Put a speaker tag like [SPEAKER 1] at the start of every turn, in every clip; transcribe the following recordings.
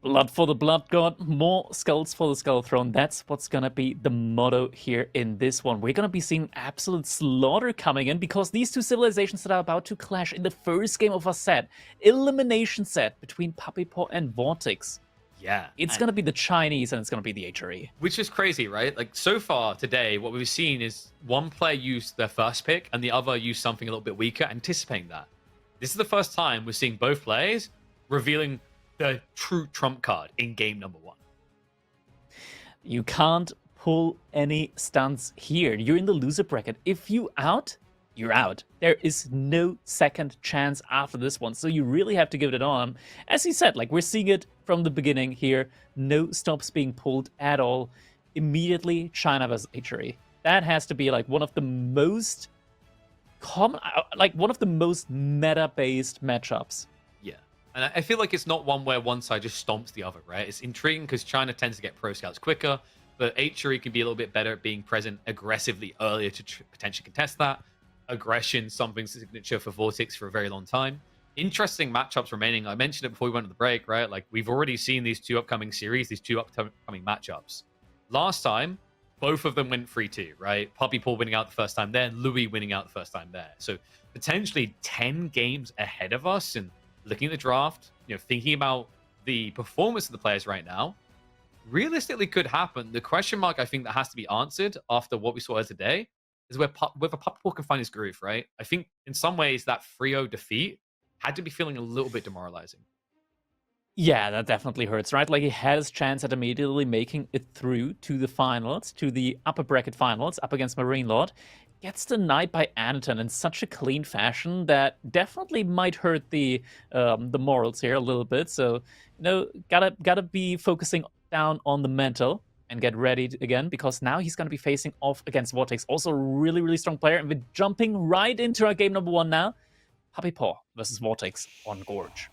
[SPEAKER 1] Blood for the Blood God, more skulls for the Skull Throne. That's what's gonna be the motto here in this one. We're gonna be seeing absolute slaughter coming in because these two civilizations that are about to clash in the first game of our set, elimination set between Puppypaw and VortiX.
[SPEAKER 2] Yeah.
[SPEAKER 1] It's gonna be the Chinese and it's gonna be the HRE.
[SPEAKER 2] Which is crazy, right? Like, so far today, what we've seen is one player use their first pick and the other use something a little bit weaker, anticipating that. This is the first time we're seeing both players revealing the true trump card in game number 1.
[SPEAKER 1] You can't pull any stunts here. You're in the loser bracket. If you out, you're out. There is no second chance after this one. So you really have to give it on. As you said, like we're seeing it from the beginning here. No stops being pulled at all. Immediately China versus HRE. That has to be like one of the most common, like one of the most meta-based matchups.
[SPEAKER 2] Yeah. And I feel like it's not one where one side just stomps the other, right? It's intriguing because China tends to get pro scouts quicker, but HRE can be a little bit better at being present aggressively earlier to potentially contest that. Aggression, something signature for VortiX for a very long time. Interesting matchups remaining. I mentioned it before we went to the break, right? Like, we've already seen these two upcoming series, these two upcoming matchups. Last time, both of them went 3-2, right? Puppypaw winning out the first time there, Louis winning out the first time there. So potentially 10 games ahead of us. And looking at the draft, thinking about the performance of the players right now, realistically could happen. The question mark I think that has to be answered after what we saw today is whether Puppypaw can find his groove, right? I think in some ways that 3-0 defeat had to be feeling a little bit demoralizing.
[SPEAKER 1] Yeah, that definitely hurts, right? Like he had his chance at immediately making it through to the finals, to the upper bracket finals, up against Marine Lord. Gets denied by Anton in such a clean fashion that definitely might hurt the morals here a little bit. So, gotta be focusing down on the mental and get ready again, because now he's going to be facing off against VortiX. Also a really, really strong player. And we're jumping right into our game number 1 now. Puppypaw versus VortiX on Gorge.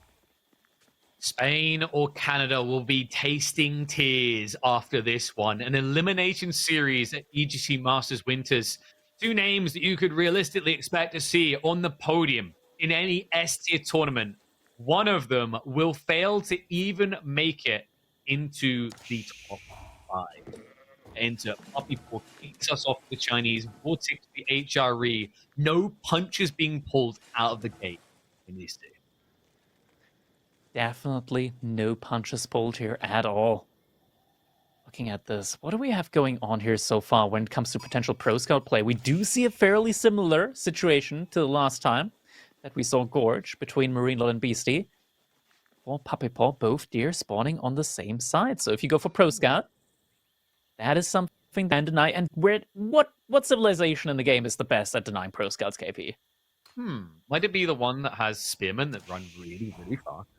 [SPEAKER 2] Spain or Canada will be tasting tears after this one. An elimination series at EGC Masters Winters. 2 names that you could realistically expect to see on the podium in any S-tier tournament. One of them will fail to even make it into the top 5. Enter Puppypaw kicks us off the Chinese, VortiX the HRE. No punches being pulled out of the gate in these 2.
[SPEAKER 1] Definitely no punches pulled here at all. Looking at this, what do we have going on here so far when it comes to potential pro scout play? We do see a fairly similar situation to the last time that we saw Gorge between Marine Lord and Beastie. For Puppypaw, both deer spawning on the same side. So if you go for pro scout, that is something that can deny. And what civilization in the game is the best at denying pro scouts, KP?
[SPEAKER 2] Might it be the one that has spearmen that run really, really fast?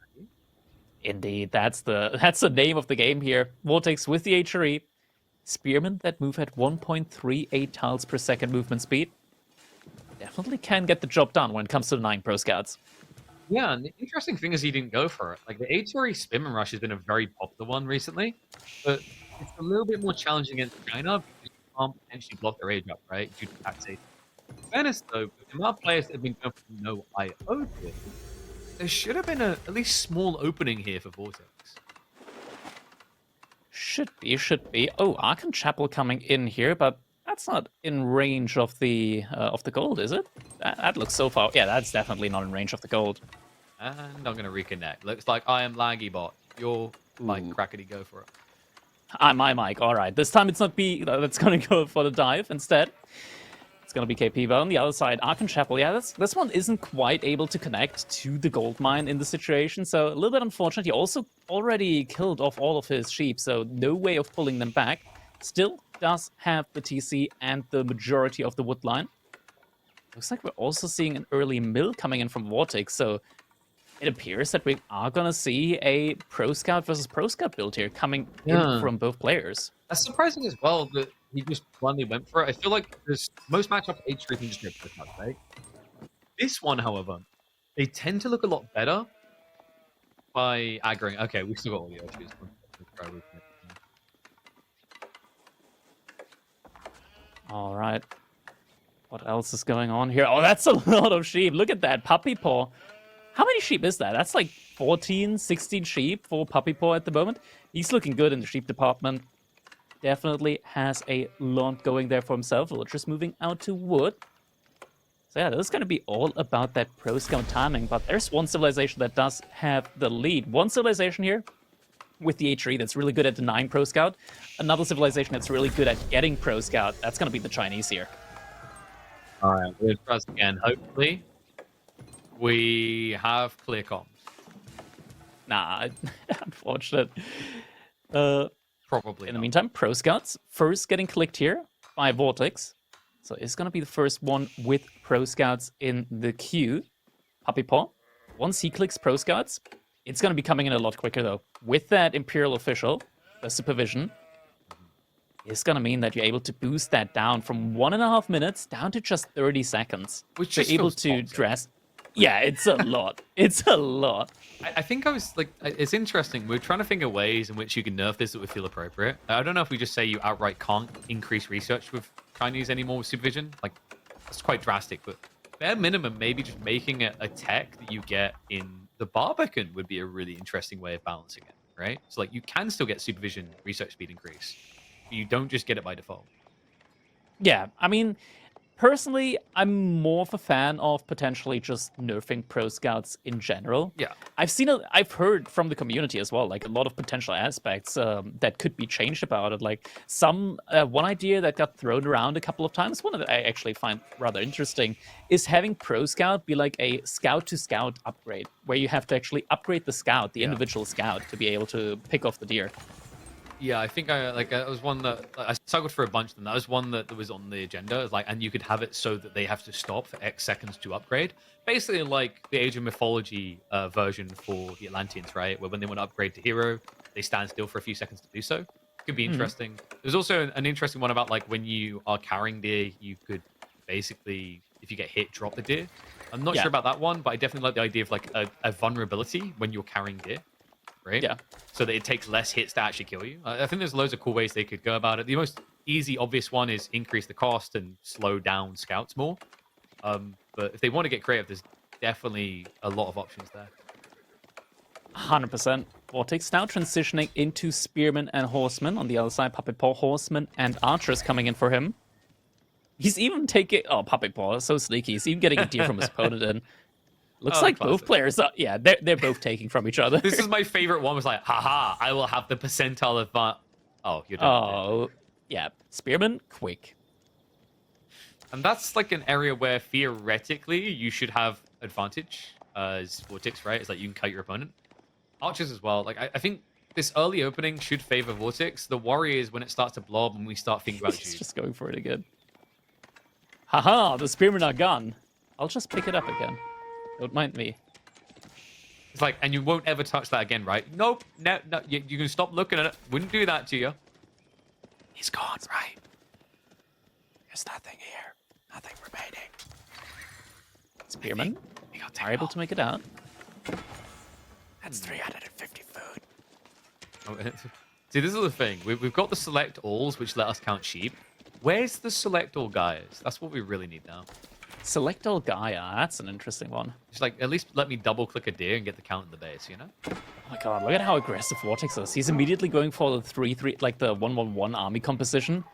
[SPEAKER 1] Indeed, that's the name of the game here. VortiX with the HRE. Spearmen that move at 1.38 tiles per second movement speed. Definitely can get the job done when it comes to denying pro scouts.
[SPEAKER 2] Yeah, and the interesting thing is he didn't go for it. Like, the HRE Spearman Rush has been a very popular one recently, but it's a little bit more challenging against China because you can't potentially block their age up, right, due to taxation. In fairness, though, with the amount of players that have been going for no IO here, there should have been at least small opening here for VortiX.
[SPEAKER 1] Should be. Oh, Archon Chapel coming in here, but that's not in range of the gold, is it? That looks so far. Yeah, that's definitely not in range of the gold.
[SPEAKER 2] And I'm going to reconnect. Looks like I am laggy bot. Your mic, crackety, go for it.
[SPEAKER 1] My mic. All right. This time it's not B that's going to go for the dive instead. It's going to be KP, but on the other side, Archon Chapel, yeah, this one isn't quite able to connect to the gold mine in the situation, so a little bit unfortunate. He also already killed off all of his sheep, so no way of pulling them back. Still does have the TC and the majority of the wood line. Looks like we're also seeing an early mill coming in from VortiX, so it appears that we are going to see a Pro Scout versus Pro Scout build here coming in from both players.
[SPEAKER 2] That's surprising as well that he just blindly went for it. I feel like there's most matchups H3 can just go Pro Scout, right? This one, however, they tend to look a lot better by aggroing. Okay, we still got all the issues.
[SPEAKER 1] All right. What else is going on here? Oh, that's a lot of sheep. Look at that. Puppypaw. How many sheep is that? That's like 14, 16 sheep for Puppypaw at the moment. He's looking good in the sheep department. Definitely has a lot going there for himself. Villagers moving out to wood. So yeah, this is going to be all about that pro scout timing. But there's one civilization that does have the lead. One civilization here with the H3 that's really good at denying pro scout. Another civilization that's really good at getting pro scout. That's going to be the Chinese here.
[SPEAKER 2] All right, we'll trust again. Hopefully, we have clear comms.
[SPEAKER 1] Nah, unfortunate.
[SPEAKER 2] Probably.
[SPEAKER 1] In the meantime, pro scouts first getting clicked here by VortiX. So it's going to be the first one with pro scouts in the queue. Puppypaw. Once he clicks pro scouts, it's going to be coming in a lot quicker though. With that Imperial official, the supervision, it's going to mean that you're able to boost that down from 1.5 minutes down to just 30 seconds.
[SPEAKER 2] Which
[SPEAKER 1] you're able to dress. Yeah, it's a lot. It's a lot.
[SPEAKER 2] I think I was like, it's interesting. We're trying to think of ways in which you can nerf this that would feel appropriate. I don't know if we just say you outright can't increase research with Chinese anymore with supervision. Like, that's quite drastic, but bare minimum, maybe just making it a tech that you get in the Barbican would be a really interesting way of balancing it, right? So like, you can still get supervision research speed increase. You don't just get it by default.
[SPEAKER 1] Yeah, I mean, personally, I'm more of a fan of potentially just nerfing pro scouts in general.
[SPEAKER 2] Yeah,
[SPEAKER 1] I've heard from the community as well, like a lot of potential aspects that could be changed about it. Like one idea that got thrown around a couple of times, one that I actually find rather interesting, is having pro scout be like a scout to scout upgrade, where you have to actually upgrade the scout, the individual scout, to be able to pick off the deer.
[SPEAKER 2] Yeah, I think that was one that I struggled for a bunch of them. That was one that was on the agenda. It was like, and you could have it so that they have to stop for X seconds to upgrade. Basically, like the Age of Mythology version for the Atlanteans, right? Where when they want to upgrade to hero, they stand still for a few seconds to do so. Could be interesting. There's also an interesting one about like when you are carrying deer, you could basically, if you get hit, drop the deer. I'm not sure about that one, but I definitely like the idea of like a vulnerability when you're carrying deer. Right?
[SPEAKER 1] Yeah.
[SPEAKER 2] So that it takes less hits to actually kill you. I think there's loads of cool ways they could go about it. The most easy, obvious one is increase the cost and slow down scouts more. But if they want to get creative, there's definitely a lot of options there.
[SPEAKER 1] 100%. VortiX now transitioning into Spearmen and Horsemen. On the other side, Puppypaw, Horsemen, and Archers coming in for him. He's even taking... Oh, Puppypaw, so sneaky. He's even getting a deer from his opponent in. Looks like classic. Both players are... Yeah, they're both taking from each other.
[SPEAKER 2] This is my favorite one. Was like, haha, I will have the percentile advantage. Oh, you're done.
[SPEAKER 1] Oh, yeah. Spearmen, quick.
[SPEAKER 2] And that's like an area where theoretically you should have advantage as VortiX, right? It's like you can kite your opponent. Archers as well. Like, I think this early opening should favor VortiX. The worry is when it starts to blob and we start thinking about
[SPEAKER 1] He's just going for it again. Haha, the Spearmen are gone. I'll just pick it up again. Don't mind me.
[SPEAKER 2] It's like, and you won't ever touch that again, right? Nope. No. You can stop looking at it. Wouldn't do that to you. He's gone, right? There's nothing here. Nothing remaining.
[SPEAKER 1] Spearmen are able to make it out.
[SPEAKER 2] That's 350 food. Oh, see, this is the thing. We've got the select alls, which let us count sheep. Where's the select all guys? That's what we really need now.
[SPEAKER 1] Select all Gaia, that's an interesting one.
[SPEAKER 2] Just like, at least let me double click a deer and get the count in the base, you know?
[SPEAKER 1] Oh my god, look at how aggressive VortiX is. He's immediately going for the 3-3, like the 1-1-1 army composition.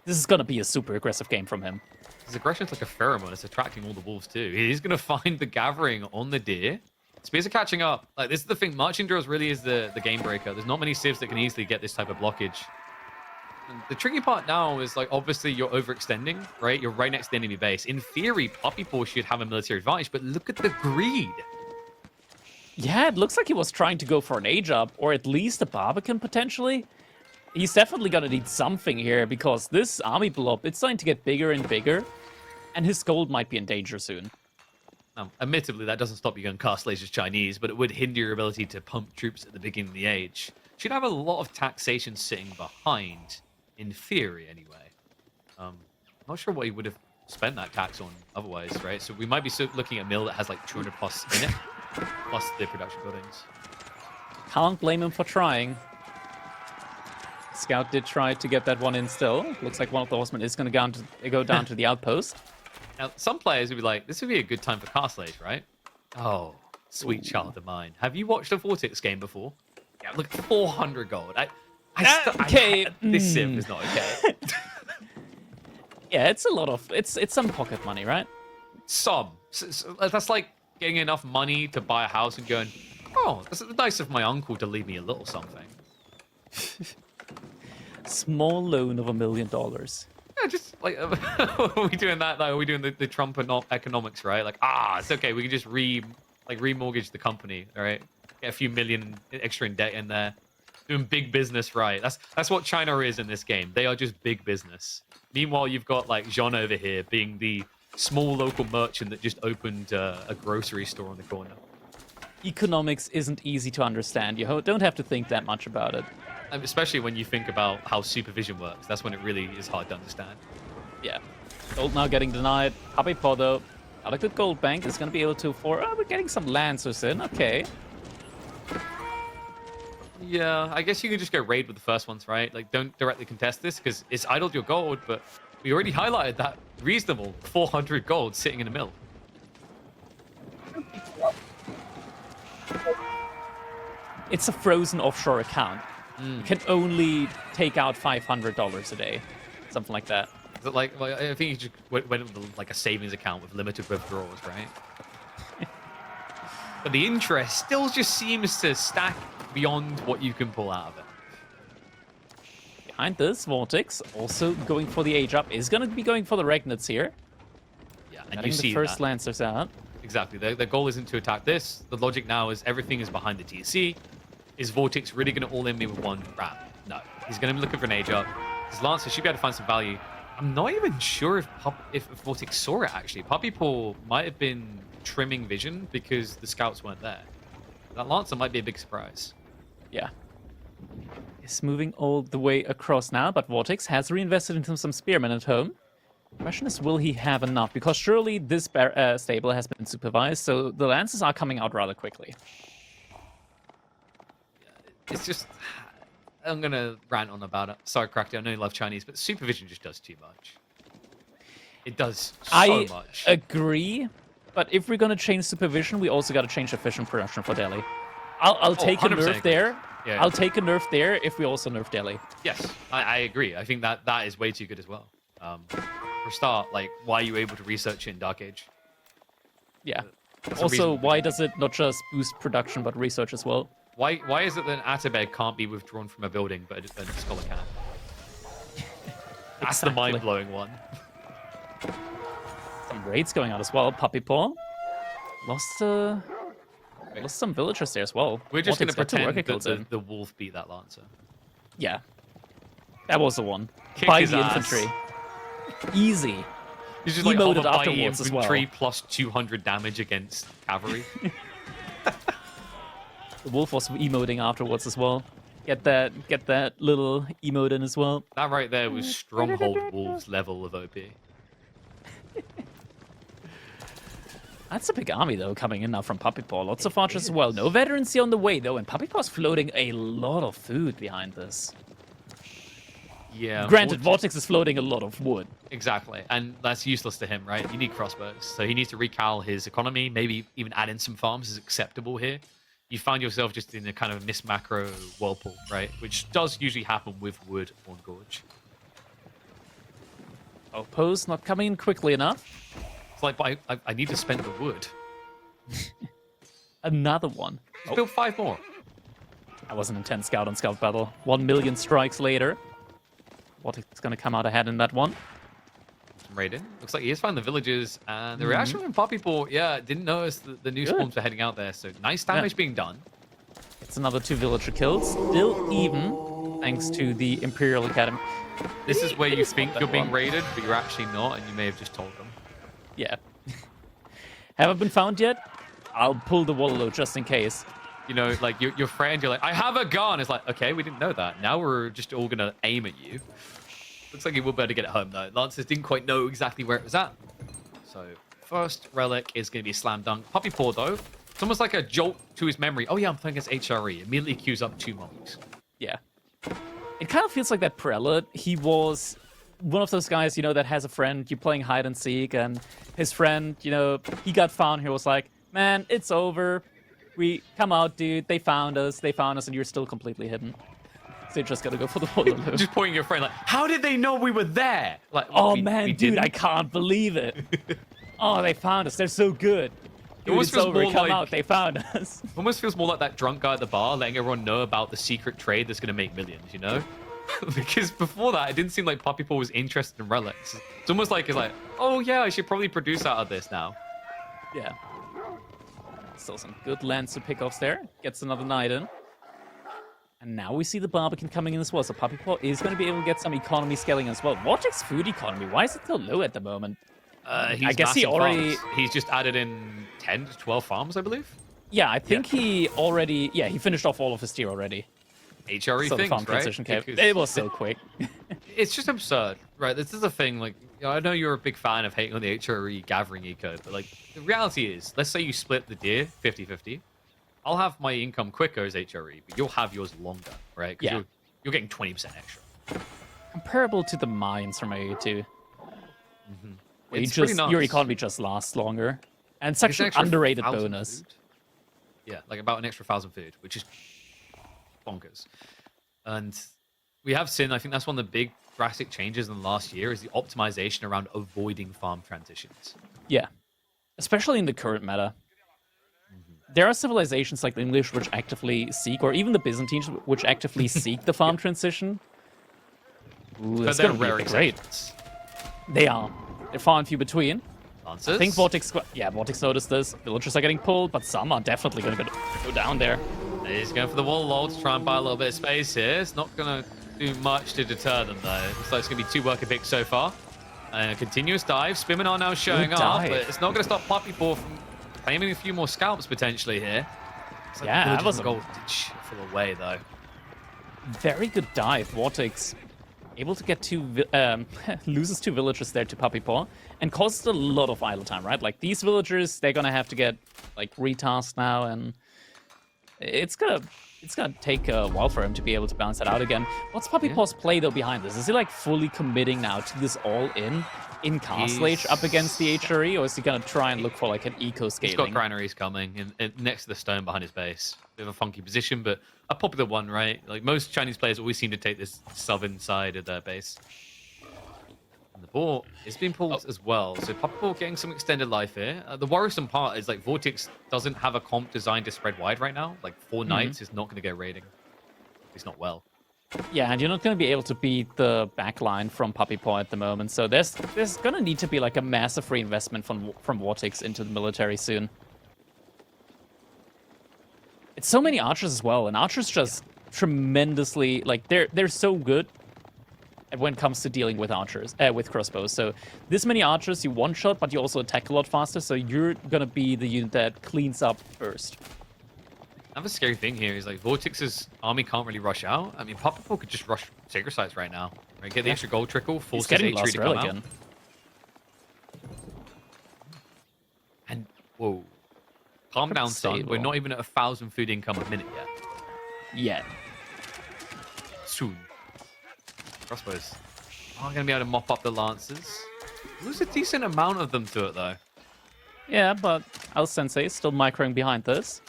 [SPEAKER 1] This is gonna be a super aggressive game from him.
[SPEAKER 2] His aggression's like a pheromone, it's attracting all the wolves too. He's gonna find the gathering on the deer. Spears are catching up. Like, this is the thing, marching drills really is the game breaker. There's not many civs that can easily get this type of blockage. And the tricky part now is, like, obviously you're overextending, right? You're right next to the enemy base. In theory, Puppypaw should have a military advantage, but look at the greed.
[SPEAKER 1] Yeah, it looks like he was trying to go for an age up, or at least a Barbican potentially. He's definitely gonna need something here, because this army blob, it's starting to get bigger and bigger, and his gold might be in danger soon.
[SPEAKER 2] Now, admittedly, that doesn't stop you going cast lasers Chinese, but it would hinder your ability to pump troops at the beginning of the age. Should have a lot of taxation sitting behind. In theory, anyway. I'm not sure what he would have spent that tax on otherwise, right? So we might be looking at a mill that has like 200 plus in it, plus the production buildings.
[SPEAKER 1] Can't blame him for trying. Scout did try to get that one in still. Looks like one of the horsemen is going to go down to the outpost.
[SPEAKER 2] Now, some players would be like, this would be a good time for cast lage, right? Oh, Sweet child of mine. Have you watched a VortiX game before? Yeah, look, 400 gold.
[SPEAKER 1] Okay.
[SPEAKER 2] This sim is not okay.
[SPEAKER 1] Yeah, it's a lot of it's some pocket money, right?
[SPEAKER 2] Some. That's like getting enough money to buy a house and going, oh, that's nice of my uncle to leave me a little something.
[SPEAKER 1] Small loan of $1 million.
[SPEAKER 2] Yeah, just like, are we doing that? Like, are we doing the Trump economics, right? Like, it's okay. We can just remortgage the company, all right? Get a few million extra in debt in there. Doing big business right. That's what China is in this game. They are just big business. Meanwhile, you've got like Jean over here being the small local merchant that just opened a grocery store on the corner.
[SPEAKER 1] Economics isn't easy to understand. You don't have to think that much about it.
[SPEAKER 2] Especially when you think about how supervision works. That's when it really is hard to understand.
[SPEAKER 1] Yeah. Gold now getting denied. Puppypaw, though, not a good gold bank. Is going to be able to afford... Oh, we're getting some Lancers in. Okay.
[SPEAKER 2] Yeah, I guess you can just go raid with the first ones, right? Like, don't directly contest this because it's idled your gold, but we already highlighted that reasonable 400 gold sitting in the mill.
[SPEAKER 1] It's a frozen offshore account. You can only take out $500 a day. Something like that.
[SPEAKER 2] Is it like I think you just went with like a savings account with limited withdrawals, right? But the interest still just seems to stack beyond what you can pull out of it.
[SPEAKER 1] Behind this, VortiX also going for the age up. Is going to be going for the Regnets here.
[SPEAKER 2] Yeah, and
[SPEAKER 1] Getting
[SPEAKER 2] you see
[SPEAKER 1] the first
[SPEAKER 2] that.
[SPEAKER 1] Lancers out.
[SPEAKER 2] Exactly. The goal isn't to attack this. The logic now is everything is behind the TC. Is VortiX really going to all-in me with one ram? No. He's going to be looking for an age up. His Lancer should be able to find some value. I'm not even sure if VortiX saw it, actually. Puppypaw might have been trimming vision because the scouts weren't there. That Lancer might be a big surprise.
[SPEAKER 1] Yeah. It's moving all the way across now, but VortiX has reinvested into some spearmen at home. Question is, will he have enough? Because surely this stable has been supervised, so the Lancers are coming out rather quickly.
[SPEAKER 2] It's just... I'm going to rant on about it. Sorry, Crackty, I know you love Chinese, but supervision just does too much. It does so much.
[SPEAKER 1] I agree, but if we're going to change supervision, we also got to change efficient production for Delhi. I'll take a nerf there.
[SPEAKER 2] Yeah.
[SPEAKER 1] I'll take a nerf there if we also nerf Delhi.
[SPEAKER 2] Yes, I agree. I think that is way too good as well. For a start, like, why are you able to research it in Dark Age?
[SPEAKER 1] Yeah. Also, why does it not just boost production, but research as well?
[SPEAKER 2] Why is it that an Atabeg can't be withdrawn from a building, but a Scholar can? That's the mind-blowing one.
[SPEAKER 1] Some raids going out as well. Puppypaw lost some villagers there as well.
[SPEAKER 2] We're just going to pretend that
[SPEAKER 1] the
[SPEAKER 2] the wolf beat that Lancer.
[SPEAKER 1] Yeah. That was the one.
[SPEAKER 2] Kick
[SPEAKER 1] By
[SPEAKER 2] his
[SPEAKER 1] the
[SPEAKER 2] ass.
[SPEAKER 1] infantry. Easy.
[SPEAKER 2] He's just like
[SPEAKER 1] Emoted
[SPEAKER 2] by
[SPEAKER 1] afterwards as well.
[SPEAKER 2] infantry plus 200 damage against cavalry.
[SPEAKER 1] The wolf was emoting afterwards as well. Get that little emote in as well.
[SPEAKER 2] That right there was Stronghold Wolves level of OP.
[SPEAKER 1] That's a big army, though, coming in now from Puppypaw. Lots of archers as well. No veterancy on the way, though, and Puppypaw's floating a lot of food behind this.
[SPEAKER 2] Yeah.
[SPEAKER 1] Granted, VortiX is floating a lot of wood.
[SPEAKER 2] Exactly, and that's useless to him, right? You need crossbows, so he needs to recal his economy, maybe even add in some farms is acceptable here. You find yourself just in a kind of miss-macro whirlpool, right? Which does usually happen with wood on Gorge.
[SPEAKER 1] Outpost not coming in quickly enough.
[SPEAKER 2] It's like, but I need to spend the wood.
[SPEAKER 1] Another one.
[SPEAKER 2] Just build 5 more.
[SPEAKER 1] That was an intense scout-on-scout battle. 1 million strikes later. VortiX is going to come out ahead in that one.
[SPEAKER 2] Raiden. Looks like he has found the villages, and the reaction from Puppypaw, yeah, didn't notice the new swarms were heading out there, so nice damage being done.
[SPEAKER 1] It's another 2 villager kills. Still even, thanks to the Imperial Academy.
[SPEAKER 2] This is where you think you're being raided, but you're actually not, and you may have just told them.
[SPEAKER 1] Yeah. Haven't been found yet? I'll pull the Wallow just in case.
[SPEAKER 2] You know, like your friend, you're like, I have a gun. It's like, okay, we didn't know that. Now we're just all going to aim at you. Looks like he will be able to get it home, though. Lancers didn't quite know exactly where it was at. So, first relic is going to be a slam dunk. Puppypaw, though, it's almost like a jolt to his memory. Oh, yeah, I'm playing against HRE. Immediately queues up 2 monks.
[SPEAKER 1] Yeah. It kind of feels like that prelate. He was one of those guys, you know, that has a friend, you're playing hide and seek, and his friend, you know, he got found. He was like, man, it's over. We come out, dude. They found us, and you're still completely hidden. So you're just gonna go for the Waterloo.
[SPEAKER 2] Just pointing at your friend like, how did they know we were there? Like,
[SPEAKER 1] Oh
[SPEAKER 2] we
[SPEAKER 1] man, dude,
[SPEAKER 2] didn't.
[SPEAKER 1] I can't believe it. Oh, they found us. They're so good. Dude,
[SPEAKER 2] almost
[SPEAKER 1] it's
[SPEAKER 2] feels
[SPEAKER 1] over.
[SPEAKER 2] more
[SPEAKER 1] Come
[SPEAKER 2] like-
[SPEAKER 1] out. They found us.
[SPEAKER 2] Almost feels more like that drunk guy at the bar letting everyone know about the secret trade that's going to make millions, you know? Because before that, it didn't seem like Puppypaw was interested in relics. It's almost like it's like, oh yeah, I should probably produce out of this now.
[SPEAKER 1] Yeah. Still some good Lancer pickoffs there. Gets another knight in. And now we see the Barbican coming in as well. So Puppypaw is going to be able to get some economy scaling as well. VortiX food economy, why is it so low at the moment?
[SPEAKER 2] He's
[SPEAKER 1] I guess he
[SPEAKER 2] massing
[SPEAKER 1] already...
[SPEAKER 2] farms. He's just added in 10 to 12 farms, I believe.
[SPEAKER 1] Yeah, I think he already... Yeah, he finished off all of his tier already.
[SPEAKER 2] HRE
[SPEAKER 1] So the
[SPEAKER 2] things,
[SPEAKER 1] farm
[SPEAKER 2] right?
[SPEAKER 1] transition came.
[SPEAKER 2] Because
[SPEAKER 1] It was so quick.
[SPEAKER 2] it's just absurd, right? This is the thing. Like, I know you're a big fan of hating on the HRE gathering eco, but like the reality is, let's say you split the deer 50-50. I'll have my income quicker as HRE, but you'll have yours longer, right? 'Cause
[SPEAKER 1] Yeah.
[SPEAKER 2] You're getting 20% extra.
[SPEAKER 1] Comparable to the mines from AE2. Where
[SPEAKER 2] It's pretty
[SPEAKER 1] your
[SPEAKER 2] nuts.
[SPEAKER 1] economy just lasts longer. And such
[SPEAKER 2] It's
[SPEAKER 1] an
[SPEAKER 2] extra
[SPEAKER 1] underrated
[SPEAKER 2] 1,000
[SPEAKER 1] bonus.
[SPEAKER 2] food. Yeah, like about an extra 1,000 food, which is bonkers. And we have seen, I think that's one of the big drastic changes in the last year is the optimization around avoiding farm transitions.
[SPEAKER 1] Yeah. Especially in the current meta. There are civilizations like the English which actively seek, or even the Byzantines which actively seek the farm transition. Ooh,
[SPEAKER 2] But
[SPEAKER 1] that's
[SPEAKER 2] they're
[SPEAKER 1] gonna be
[SPEAKER 2] rare
[SPEAKER 1] great.
[SPEAKER 2] exceptions.
[SPEAKER 1] They are. They're far and few between.
[SPEAKER 2] Lancers.
[SPEAKER 1] I think VortiX noticed this. Villagers are getting pulled, but some are definitely going to go down there.
[SPEAKER 2] He's going for the wall lord to try and buy a little bit of space here. It's not going to do much to deter them, though. Looks like it's going to be 2 worker picks so far. And a continuous dive. Spimmin are now showing
[SPEAKER 1] Good
[SPEAKER 2] up,
[SPEAKER 1] dive.
[SPEAKER 2] but it's not going to stop Puppypaw from claiming a few more scalps potentially here. It's like
[SPEAKER 1] Yeah, that
[SPEAKER 2] Villagers
[SPEAKER 1] was
[SPEAKER 2] and
[SPEAKER 1] a-
[SPEAKER 2] gold did shuffle away, though.
[SPEAKER 1] Very good dive. VortiX able to get loses 2 villagers there to Puppypaw and causes a lot of idle time, right? Like these villagers, they're gonna have to get like retasked now, and it's gonna take a while for him to be able to balance that out again. What's Puppypaw's play though behind this? Is he like fully committing now to this all in Castle Age up against the HRE, or is he gonna try and look for like an eco
[SPEAKER 2] He's got
[SPEAKER 1] scaling?
[SPEAKER 2] granaries coming next to the stone behind his base. Bit of a funky position, but a popular one, right? Like most Chinese players always seem to take this southern side of their base. And the ball is being pulled as well. So Puppypaw getting some extended life here. The worrisome part is like VortiX doesn't have a comp designed to spread wide right now. Like 4 knights is not going to go raiding. It's not well.
[SPEAKER 1] Yeah, and you're not going to be able to beat the backline from Puppypaw at the moment. So there's going to need to be like a massive reinvestment from VortiX into the military soon. It's so many archers as well, and archers just tremendously like they're so good when it comes to dealing with archers with crossbows. So this many archers, you one shot, but you also attack a lot faster. So you're gonna be the unit that cleans up first.
[SPEAKER 2] Another scary thing here is like Vortix's army can't really rush out. I mean, Puppypaw could just rush Sacred Sites right now. Right? Get the extra gold trickle,
[SPEAKER 1] He's
[SPEAKER 2] force his
[SPEAKER 1] getting
[SPEAKER 2] HRE
[SPEAKER 1] lost
[SPEAKER 2] to come
[SPEAKER 1] relic
[SPEAKER 2] out.
[SPEAKER 1] in.
[SPEAKER 2] And whoa, calm down, son.
[SPEAKER 1] stable.
[SPEAKER 2] We're not even at 1,000 food income a minute yet.
[SPEAKER 1] Yeah.
[SPEAKER 2] Soon. Crossbows are going to be able to mop up the lancers. Lose a decent amount of them to it though.
[SPEAKER 1] Yeah, but Al Sensei is still microing behind this.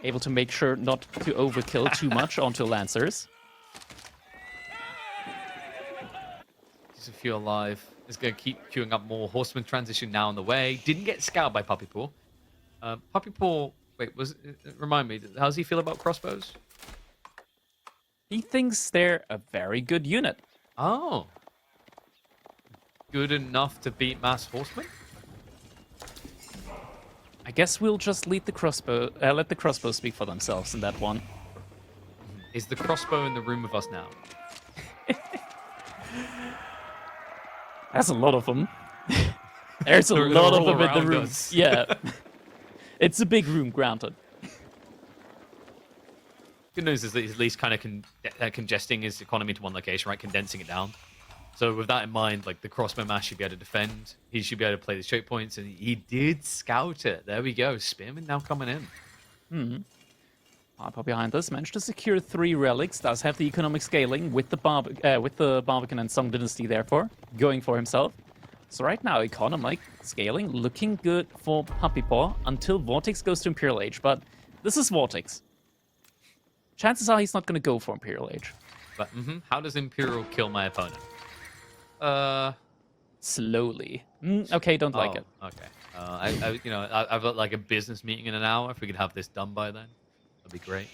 [SPEAKER 1] Able to make sure not to overkill too much onto Lancers.
[SPEAKER 2] Just a few alive. Is going to keep queuing up more. Horseman transition now on the way. Didn't get scouted by Puppypaw. Puppypaw, wait, remind me, how does he feel about crossbows?
[SPEAKER 1] He thinks they're a very good unit.
[SPEAKER 2] Oh. Good enough to beat mass horsemen?
[SPEAKER 1] I guess we'll just lead the crossbow, let the crossbow speak for themselves in that one.
[SPEAKER 2] Is the crossbow in the room with us now?
[SPEAKER 1] There's a lot of them. There's a
[SPEAKER 2] They're
[SPEAKER 1] lot of
[SPEAKER 2] all
[SPEAKER 1] them in the
[SPEAKER 2] around
[SPEAKER 1] room.
[SPEAKER 2] us.
[SPEAKER 1] Yeah. It's a big room, granted.
[SPEAKER 2] Good news is that he's at least kind of congesting his economy to one location, right? Condensing it down. So with that in mind, like the crossbow mass should be able to defend. He should be able to play the choke points, and he did scout it. There we go. Spearman now coming in.
[SPEAKER 1] Puppypaw behind this managed to secure 3 relics. Does have the economic scaling with the Barbican and Song Dynasty, therefore going for himself. So right now, economic scaling looking good for Puppypaw until VortiX goes to Imperial Age. But this is VortiX. Chances are he's not going to go for Imperial Age.
[SPEAKER 2] But how does Imperial kill my opponent?
[SPEAKER 1] Slowly. Okay, don't like it.
[SPEAKER 2] Okay. I've got like a business meeting in an hour. If we could have this done by then, that'd be great.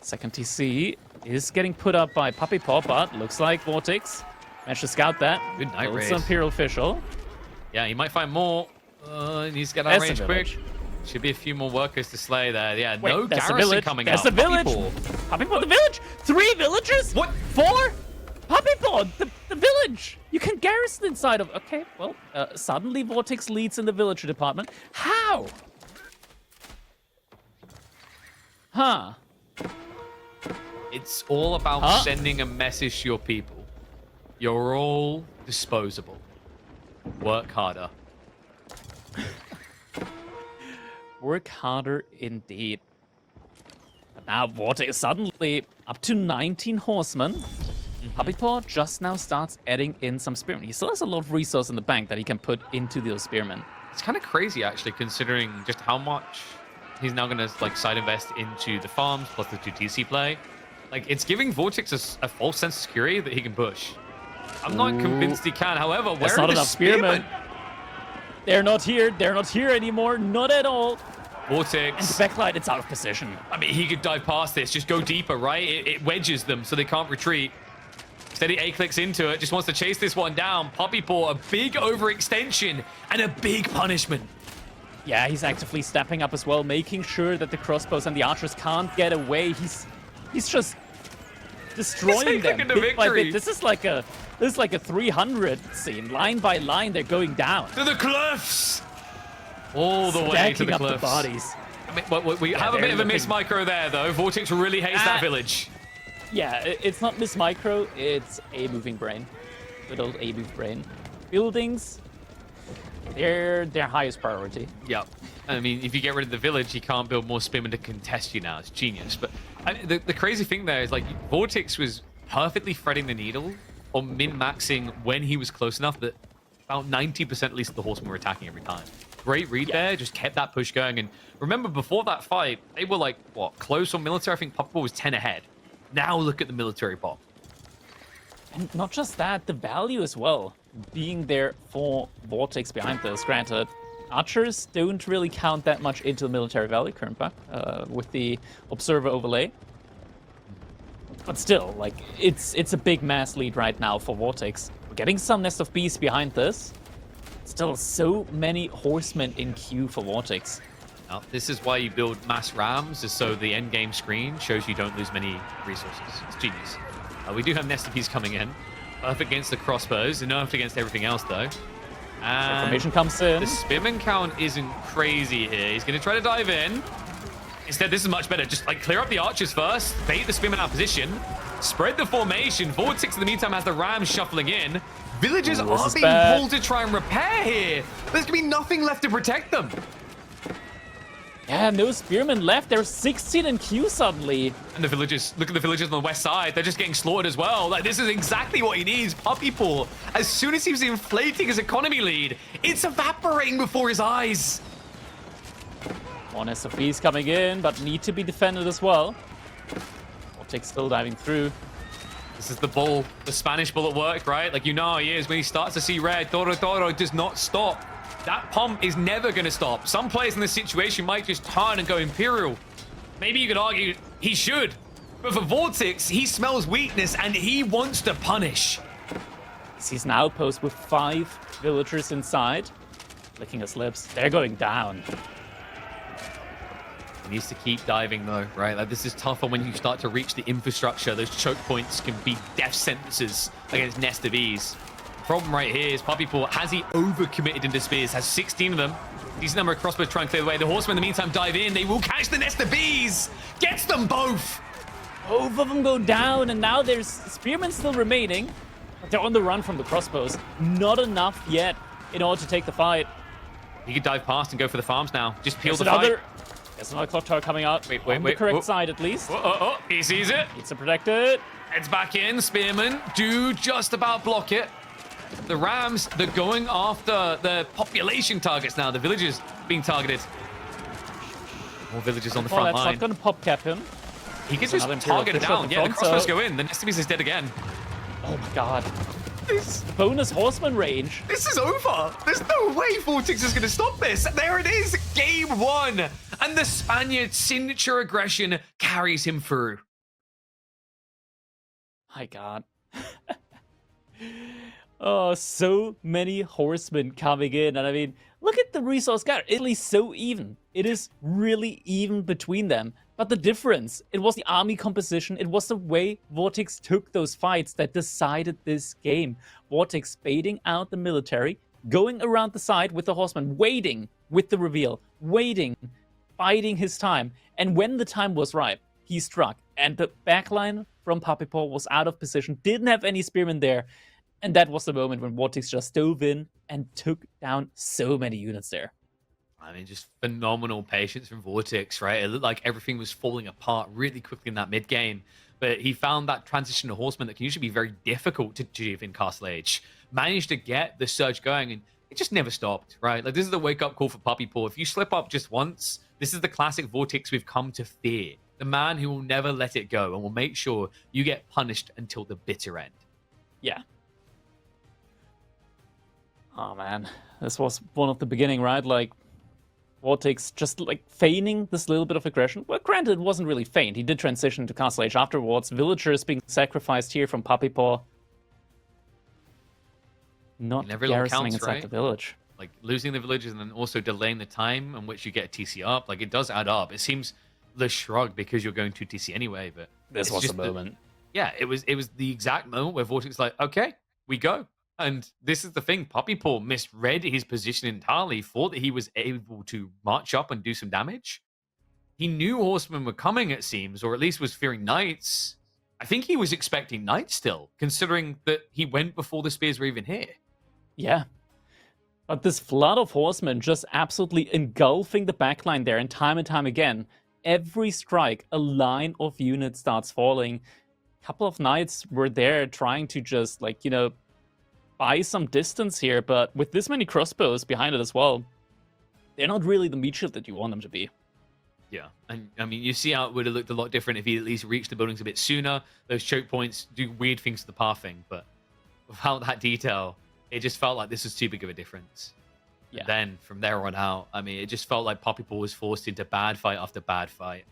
[SPEAKER 1] Second TC is getting put up by Puppypaw, but looks like VortiX managed to scout that.
[SPEAKER 2] Good night race.
[SPEAKER 1] Imperial official.
[SPEAKER 2] Yeah, he might find more. He needs to get out range quick. Should be a few more workers to slay there. Yeah,
[SPEAKER 1] wait,
[SPEAKER 2] no garrison coming out.
[SPEAKER 1] That's a village. Puppypaw, the village. 3 villagers.
[SPEAKER 2] What?
[SPEAKER 1] 4. Puppypaw, the village. You can garrison inside of. Okay, well, suddenly VortiX leads in the villager department. How? Huh.
[SPEAKER 2] It's all about sending a message to your people. You're all disposable. Work harder.
[SPEAKER 1] Work harder indeed. But now VortiX suddenly up to 19 horsemen. Puppypaw just now starts adding in some spearmen. He still has a lot of resource in the bank that he can put into those spearmen.
[SPEAKER 2] It's kind of crazy, actually, considering just how much he's now going to like side invest into the farms plus the 2 TC play. Like, it's giving VortiX a false sense of security that he can push. I'm not convinced he can. However, where are the spearmen?
[SPEAKER 1] They're not here. They're not here anymore. Not at all.
[SPEAKER 2] VortiX.
[SPEAKER 1] And the backline, it's out of position.
[SPEAKER 2] I mean, he could dive past this. Just go deeper, right? It wedges them so they can't retreat. Steady A-clicks into it. Just wants to chase this one down. Puppypaw, a big overextension and a big punishment.
[SPEAKER 1] Yeah, he's actively stepping up as well, making sure that the crossbows and the archers can't get away. He's just destroying them bit by bit. This is like a 300 scene. Line by line, they're going down.
[SPEAKER 2] To the cliffs! All the way to the cliffs.
[SPEAKER 1] Up the bodies.
[SPEAKER 2] I mean, we have a bit of a miss micro there, though. VortiX really hates that village.
[SPEAKER 1] Yeah, it's not miss micro, it's a moving brain. Good old A move brain. Buildings, they're their highest priority.
[SPEAKER 2] Yep. I mean, if you get rid of the village, you can't build more spearmen to contest you now. It's genius. But the crazy thing there is, like, VortiX was perfectly threading the needle or min-maxing when he was close enough that about 90% at least of the horsemen were attacking every time. Great read there, just kept that push going. And remember, before that fight, they were like, what, close on military? I think Puppypaw was 10 ahead. Now look at the military pop.
[SPEAKER 1] And not just that, the value as well, being there for VortiX behind this. Granted, archers don't really count that much into the military value current buck with the observer overlay. But still, like, it's a big mass lead right now for VortiX. We're getting some Nest of Beasts behind this. Still so many horsemen in queue for VortiX.
[SPEAKER 2] Now, this is why you build mass rams, is so the end game screen shows you don't lose many resources. It's genius. We do have Nest of Beasts coming in. Nerf against the crossbows, nerfed against everything else, though. And
[SPEAKER 1] formation comes in.
[SPEAKER 2] The spearman count isn't crazy here. He's going to try to dive in. Instead, this is much better. Just like clear up the archers first, bait the spearmen out of position, spread the formation. VortiX in the meantime has the rams shuffling in. Villagers are being pulled to try and repair here. There's going to be nothing left to protect them.
[SPEAKER 1] Yeah, no spearmen left. There's 16 in queue suddenly.
[SPEAKER 2] And the villagers, look at the villagers on the west side. They're just getting slaughtered as well. Like, this is exactly what he needs. Puppypaw, as soon as he was inflating his economy lead, it's evaporating before his eyes.
[SPEAKER 1] More SFBs coming in, but need to be defended as well. VortiX still diving through.
[SPEAKER 2] This is the bull, the Spanish bull at work, right? Like, you know how he is. When he starts to see red, Toro does not stop. That pump is never going to stop. Some players in this situation might just turn and go Imperial. Maybe you could argue he should. But for VortiX, he smells weakness and he wants to punish.
[SPEAKER 1] He's an outpost with 5 villagers inside. Licking his lips. They're going down.
[SPEAKER 2] He needs to keep diving, though, right? Like, this is tougher when you start to reach the infrastructure. Those choke points can be death sentences against Nest of Bees. Problem right here is Puppypaw, has he overcommitted into spears? Has 16 of them. Decent number of crossbows trying to clear the way. The horsemen in the meantime dive in. They will catch the Nest of Bees. Gets them both.
[SPEAKER 1] Both of them go down, and now there's spearmen still remaining. But they're on the run from the crossbows. Not enough yet in order to take the fight.
[SPEAKER 2] He could dive past and go for the farms now. Just peel the fight.
[SPEAKER 1] There's another clock tower coming out.
[SPEAKER 2] Wait.
[SPEAKER 1] On the correct side, at least.
[SPEAKER 2] He sees it.
[SPEAKER 1] Needs to protect it.
[SPEAKER 2] Heads back in. Spearmen do just about block it. The Rams, they're going after the population targets now. The villagers being targeted. More villagers on the front
[SPEAKER 1] That's
[SPEAKER 2] line.
[SPEAKER 1] not going to pop cap him.
[SPEAKER 2] He can
[SPEAKER 1] There's
[SPEAKER 2] just
[SPEAKER 1] another Imperial
[SPEAKER 2] target it
[SPEAKER 1] Bishop
[SPEAKER 2] down.
[SPEAKER 1] in
[SPEAKER 2] Yeah, the
[SPEAKER 1] front,
[SPEAKER 2] crossbows
[SPEAKER 1] so-
[SPEAKER 2] go in. The Nestimies is dead again.
[SPEAKER 1] Oh my god. Bonus horseman range.
[SPEAKER 2] This is over. There's no way VortiX is going to stop this. There it is. Game 1. And the Spaniard's signature aggression carries him through.
[SPEAKER 1] My god. Oh, so many horsemen coming in. And I mean, look at the resource gather. Italy's so even. It is really even between them. But the difference, it was the army composition. It was the way VortiX took those fights that decided this game. VortiX baiting out the military, going around the side with the horsemen, waiting with the reveal, waiting, biding his time. And when the time was right, he struck. And the backline from Puppypaw was out of position, didn't have any spearmen there. And that was the moment when VortiX just dove in and took down so many units there.
[SPEAKER 2] I mean, just phenomenal patience from VortiX, right? It looked like everything was falling apart really quickly in that mid game. But he found that transition to horseman that can usually be very difficult to achieve in Castle Age. Managed to get the surge going, and it just never stopped, right? Like, this is the wake-up call for Puppypaw. If you slip up just once, this is the classic VortiX we've come to fear. The man who will never let it go and will make sure you get punished until the bitter end.
[SPEAKER 1] Yeah. Oh, man. This was one of the beginning, right? Like, VortiX just, like, feigning this little bit of aggression. Well, granted, it wasn't really feign. He did transition to Castle Age afterwards. Villagers being sacrificed here from Puppypaw. Not garrisoning inside
[SPEAKER 2] right?
[SPEAKER 1] the village.
[SPEAKER 2] Like, losing the villagers and then also delaying the time in which you get a TC up. Like, it does add up. It seems the shrug because you're going to TC anyway, but...
[SPEAKER 1] This was the moment.
[SPEAKER 2] Yeah, it was the exact moment where VortiX was like, okay, we go. And this is the thing, Puppypaw misread his position entirely, thought that he was able to march up and do some damage. He knew horsemen were coming, it seems, or at least was fearing knights. I think he was expecting knights still, considering that he went before the spears were even here.
[SPEAKER 1] Yeah. But this flood of horsemen just absolutely engulfing the backline there, and time again, every strike, a line of units starts falling. A couple of knights were there trying to just, like, you know, buy some distance here, but with this many crossbows behind it as well, they're not really the meat shield that you want them to be.
[SPEAKER 2] Yeah, and I mean, you see how it would have looked a lot different if he at least reached the buildings a bit sooner. Those choke points do weird things to the pathing, but without that detail, it just felt like this was too big of a difference. Yeah. And then from there on out, I mean, it just felt like Puppypaw was forced into bad fight after bad fight.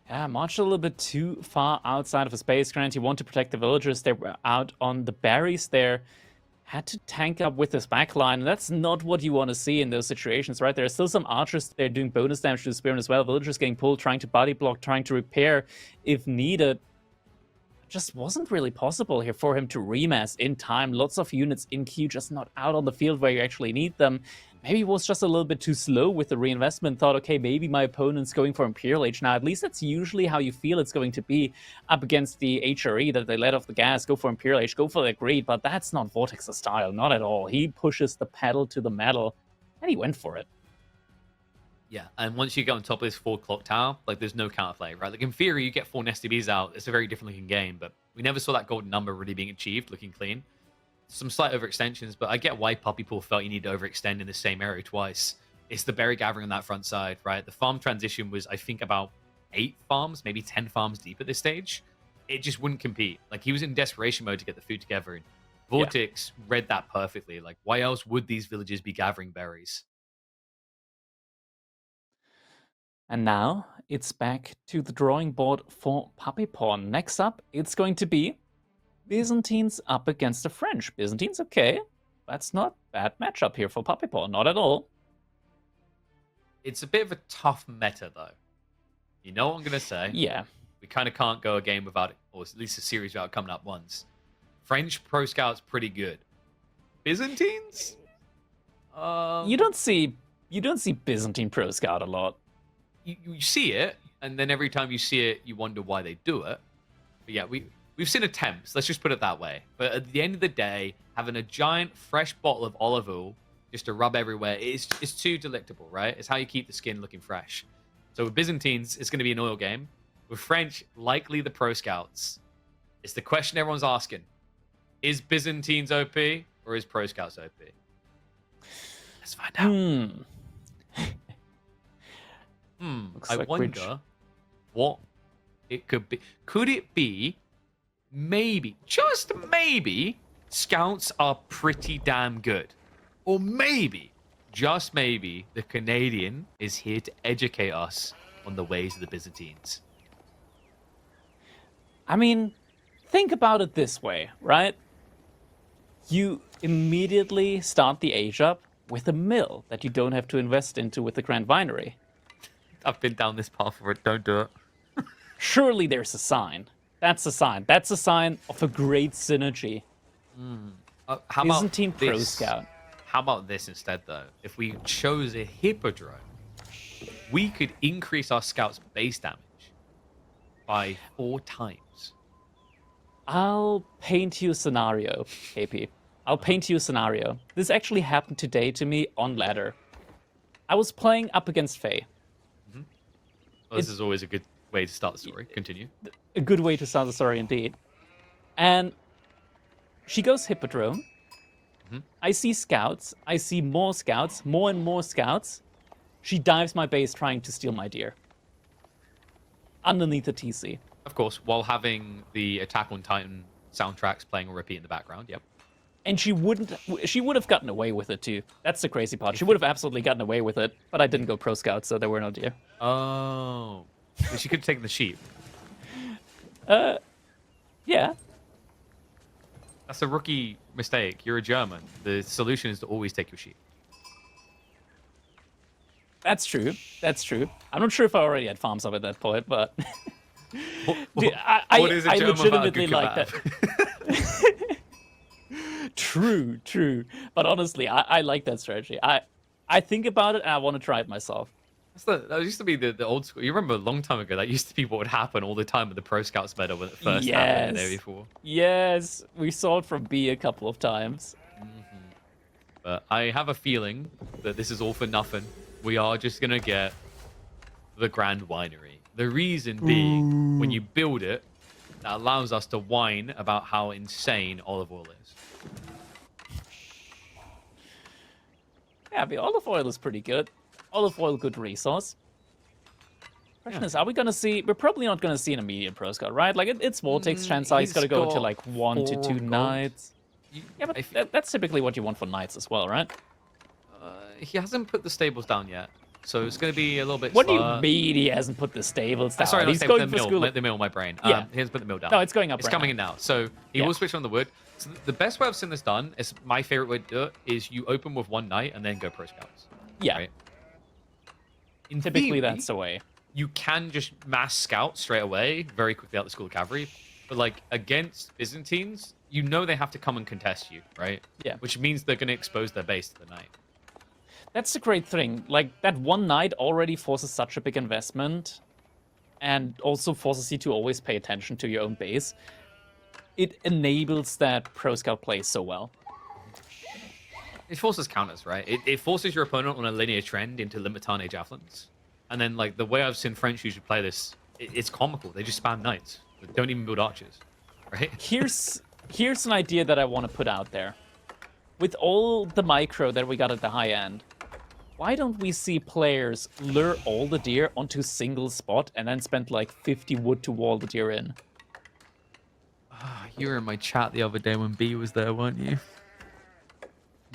[SPEAKER 1] Yeah, marched a little bit too far outside of his base. Granted, he wanted to protect the villagers. They were out on the berries there. Had to tank up with his backline. That's not what you want to see in those situations, right? There are still some archers there doing bonus damage to the spearmen as well. Villagers getting pulled, trying to body block, trying to repair if needed. It just wasn't really possible here for him to remass in time. Lots of units in queue, just not out on the field where you actually need them. Maybe he was just a little bit too slow with the reinvestment. Thought, okay, maybe my opponent's going for Imperial Age now. At least that's usually how you feel it's going to be up against the HRE, that they let off the gas, go for Imperial Age, go for the greed. But that's not VortiX's style, not at all. He pushes the pedal to the metal, and he went for it.
[SPEAKER 2] Yeah, and once you get on top of this 4 clock tower, like, there's no counterplay, right? Like, in theory, you get 4 Nesty Bees out. It's a very different looking game, but we never saw that golden number really being achieved, looking clean. Some slight overextensions, but I get why Puppypaw felt you need to overextend in the same area twice. It's the berry gathering on that front side, right? The farm transition was, I think, about 8 farms, maybe 10 farms deep at this stage. It just wouldn't compete. Like, he was in desperation mode to get the food together, and VortiX read that perfectly. Like, why else would these villages be gathering berries?
[SPEAKER 1] And now it's back to the drawing board for Puppypaw. Next up, it's going to be Byzantines up against the French. Byzantines, okay. That's not a bad matchup here for Puppypaw, not at all.
[SPEAKER 2] It's a bit of a tough meta, though. You know what I'm going to say?
[SPEAKER 1] Yeah.
[SPEAKER 2] We kind of can't go a game without it, or at least a series without coming up once. French Pro Scout's pretty good. Byzantines?
[SPEAKER 1] You don't see Byzantine Pro Scout a lot.
[SPEAKER 2] You see it, and then every time you see it, you wonder why they do it. But yeah, we've seen attempts, let's just put it that way. But at the end of the day, having a giant fresh bottle of olive oil just to rub everywhere, it's too delectable, right? It's how you keep the skin looking fresh. So with Byzantines, it's going to be an oil game. With French, likely the Pro Scouts. It's the question everyone's asking. Is Byzantines OP or is Pro Scouts OP? Let's find out. I
[SPEAKER 1] like
[SPEAKER 2] wonder what it could be. Could it be maybe, just maybe, Scouts are pretty damn good? Or maybe, just maybe, the Canadian is here to educate us on the ways of the Byzantines.
[SPEAKER 1] I mean, think about it this way, right? You immediately start the age up with a mill that you don't have to invest into with the Grand Vinery.
[SPEAKER 2] I've been down this path for it. Don't do it.
[SPEAKER 1] Surely there's a sign. That's a sign. That's a sign of a great synergy.
[SPEAKER 2] How
[SPEAKER 1] Byzantine
[SPEAKER 2] about
[SPEAKER 1] Pro
[SPEAKER 2] this?
[SPEAKER 1] Scout.
[SPEAKER 2] How about this instead, though? If we chose a Hippodrome, we could increase our Scout's base damage by 4 times.
[SPEAKER 1] I'll paint you a scenario, KP. I'll paint you a scenario. This actually happened today to me on ladder. I was playing up against Faye.
[SPEAKER 2] Well, this is always a good way to start the story. Continue.
[SPEAKER 1] A good way to start the story indeed. And she goes Hippodrome. I see scouts. I see more scouts, more and more scouts. She dives my base trying to steal my deer. Underneath the TC.
[SPEAKER 2] Of course, while having the Attack on Titan soundtracks playing on repeat in the background. Yep.
[SPEAKER 1] And she would have gotten away with it too. That's the crazy part. She would have absolutely gotten away with it, but I didn't go Pro Scout, so there were no deer.
[SPEAKER 2] Oh. So she could have taken the sheep.
[SPEAKER 1] Yeah.
[SPEAKER 2] That's a rookie mistake. You're a German. The solution is to always take your sheep.
[SPEAKER 1] That's true. That's true. I'm not sure if I already had farms up at that point, but dude, I legitimately like that. True. But honestly, I like that strategy. I think about it and I want to try it myself.
[SPEAKER 2] That used to be the old school. You remember a long time ago, that used to be what would happen all the time with the Pro Scouts meta when it first happened there before.
[SPEAKER 1] Yes, we saw it from B a couple of times.
[SPEAKER 2] But I have a feeling that this is all for nothing. We are just going to get the Grand Winery. The reason being, when you build it, that allows us to whine about how insane olive oil is.
[SPEAKER 1] Yeah, the olive oil is pretty good. Olive oil, good resource. Question is, are we gonna see? We're probably not gonna see an immediate Pro Scout, right? Like it's VortiX chance. He's gotta go to like 1 to 2 knights. Yeah, but that's typically what you want for knights as well, right?
[SPEAKER 2] He hasn't put the stables down yet, so it's going to be a little bit
[SPEAKER 1] What do
[SPEAKER 2] slower.
[SPEAKER 1] you mean he hasn't put the stables down?
[SPEAKER 2] Sorry,
[SPEAKER 1] He's
[SPEAKER 2] not
[SPEAKER 1] going
[SPEAKER 2] the
[SPEAKER 1] for
[SPEAKER 2] mill.
[SPEAKER 1] school.
[SPEAKER 2] The mill, my brain.
[SPEAKER 1] Yeah.
[SPEAKER 2] He hasn't put the mill down.
[SPEAKER 1] No, it's going up.
[SPEAKER 2] It's
[SPEAKER 1] right
[SPEAKER 2] coming
[SPEAKER 1] now.
[SPEAKER 2] in now. So he will switch on the wood. So the best way I've seen this done is my favorite way to do it is you open with 1 knight and then go Pro Scouts.
[SPEAKER 1] Yeah.
[SPEAKER 2] Right?
[SPEAKER 1] Typically,
[SPEAKER 2] theory,
[SPEAKER 1] that's the way.
[SPEAKER 2] You can just mass scout straight away, very quickly out the School of Cavalry. But like against Byzantines, you know they have to come and contest you, right?
[SPEAKER 1] Yeah.
[SPEAKER 2] Which means they're going to expose their base to the knight.
[SPEAKER 1] That's the great thing. Like, that 1 knight already forces such a big investment and also forces you to always pay attention to your own base. It enables that Pro Scout play so well.
[SPEAKER 2] It forces counters, right? It forces your opponent on a linear trend into Limitane javelins. And then, like, the way I've seen French usually play this, it's comical. They just spam knights. They don't even build archers, right?
[SPEAKER 1] Here's an idea that I want to put out there. With all the micro that we got at the high end, why don't we see players lure all the deer onto a single spot and then spend like 50 wood to wall the deer in?
[SPEAKER 2] You were in my chat the other day when B was there, weren't you?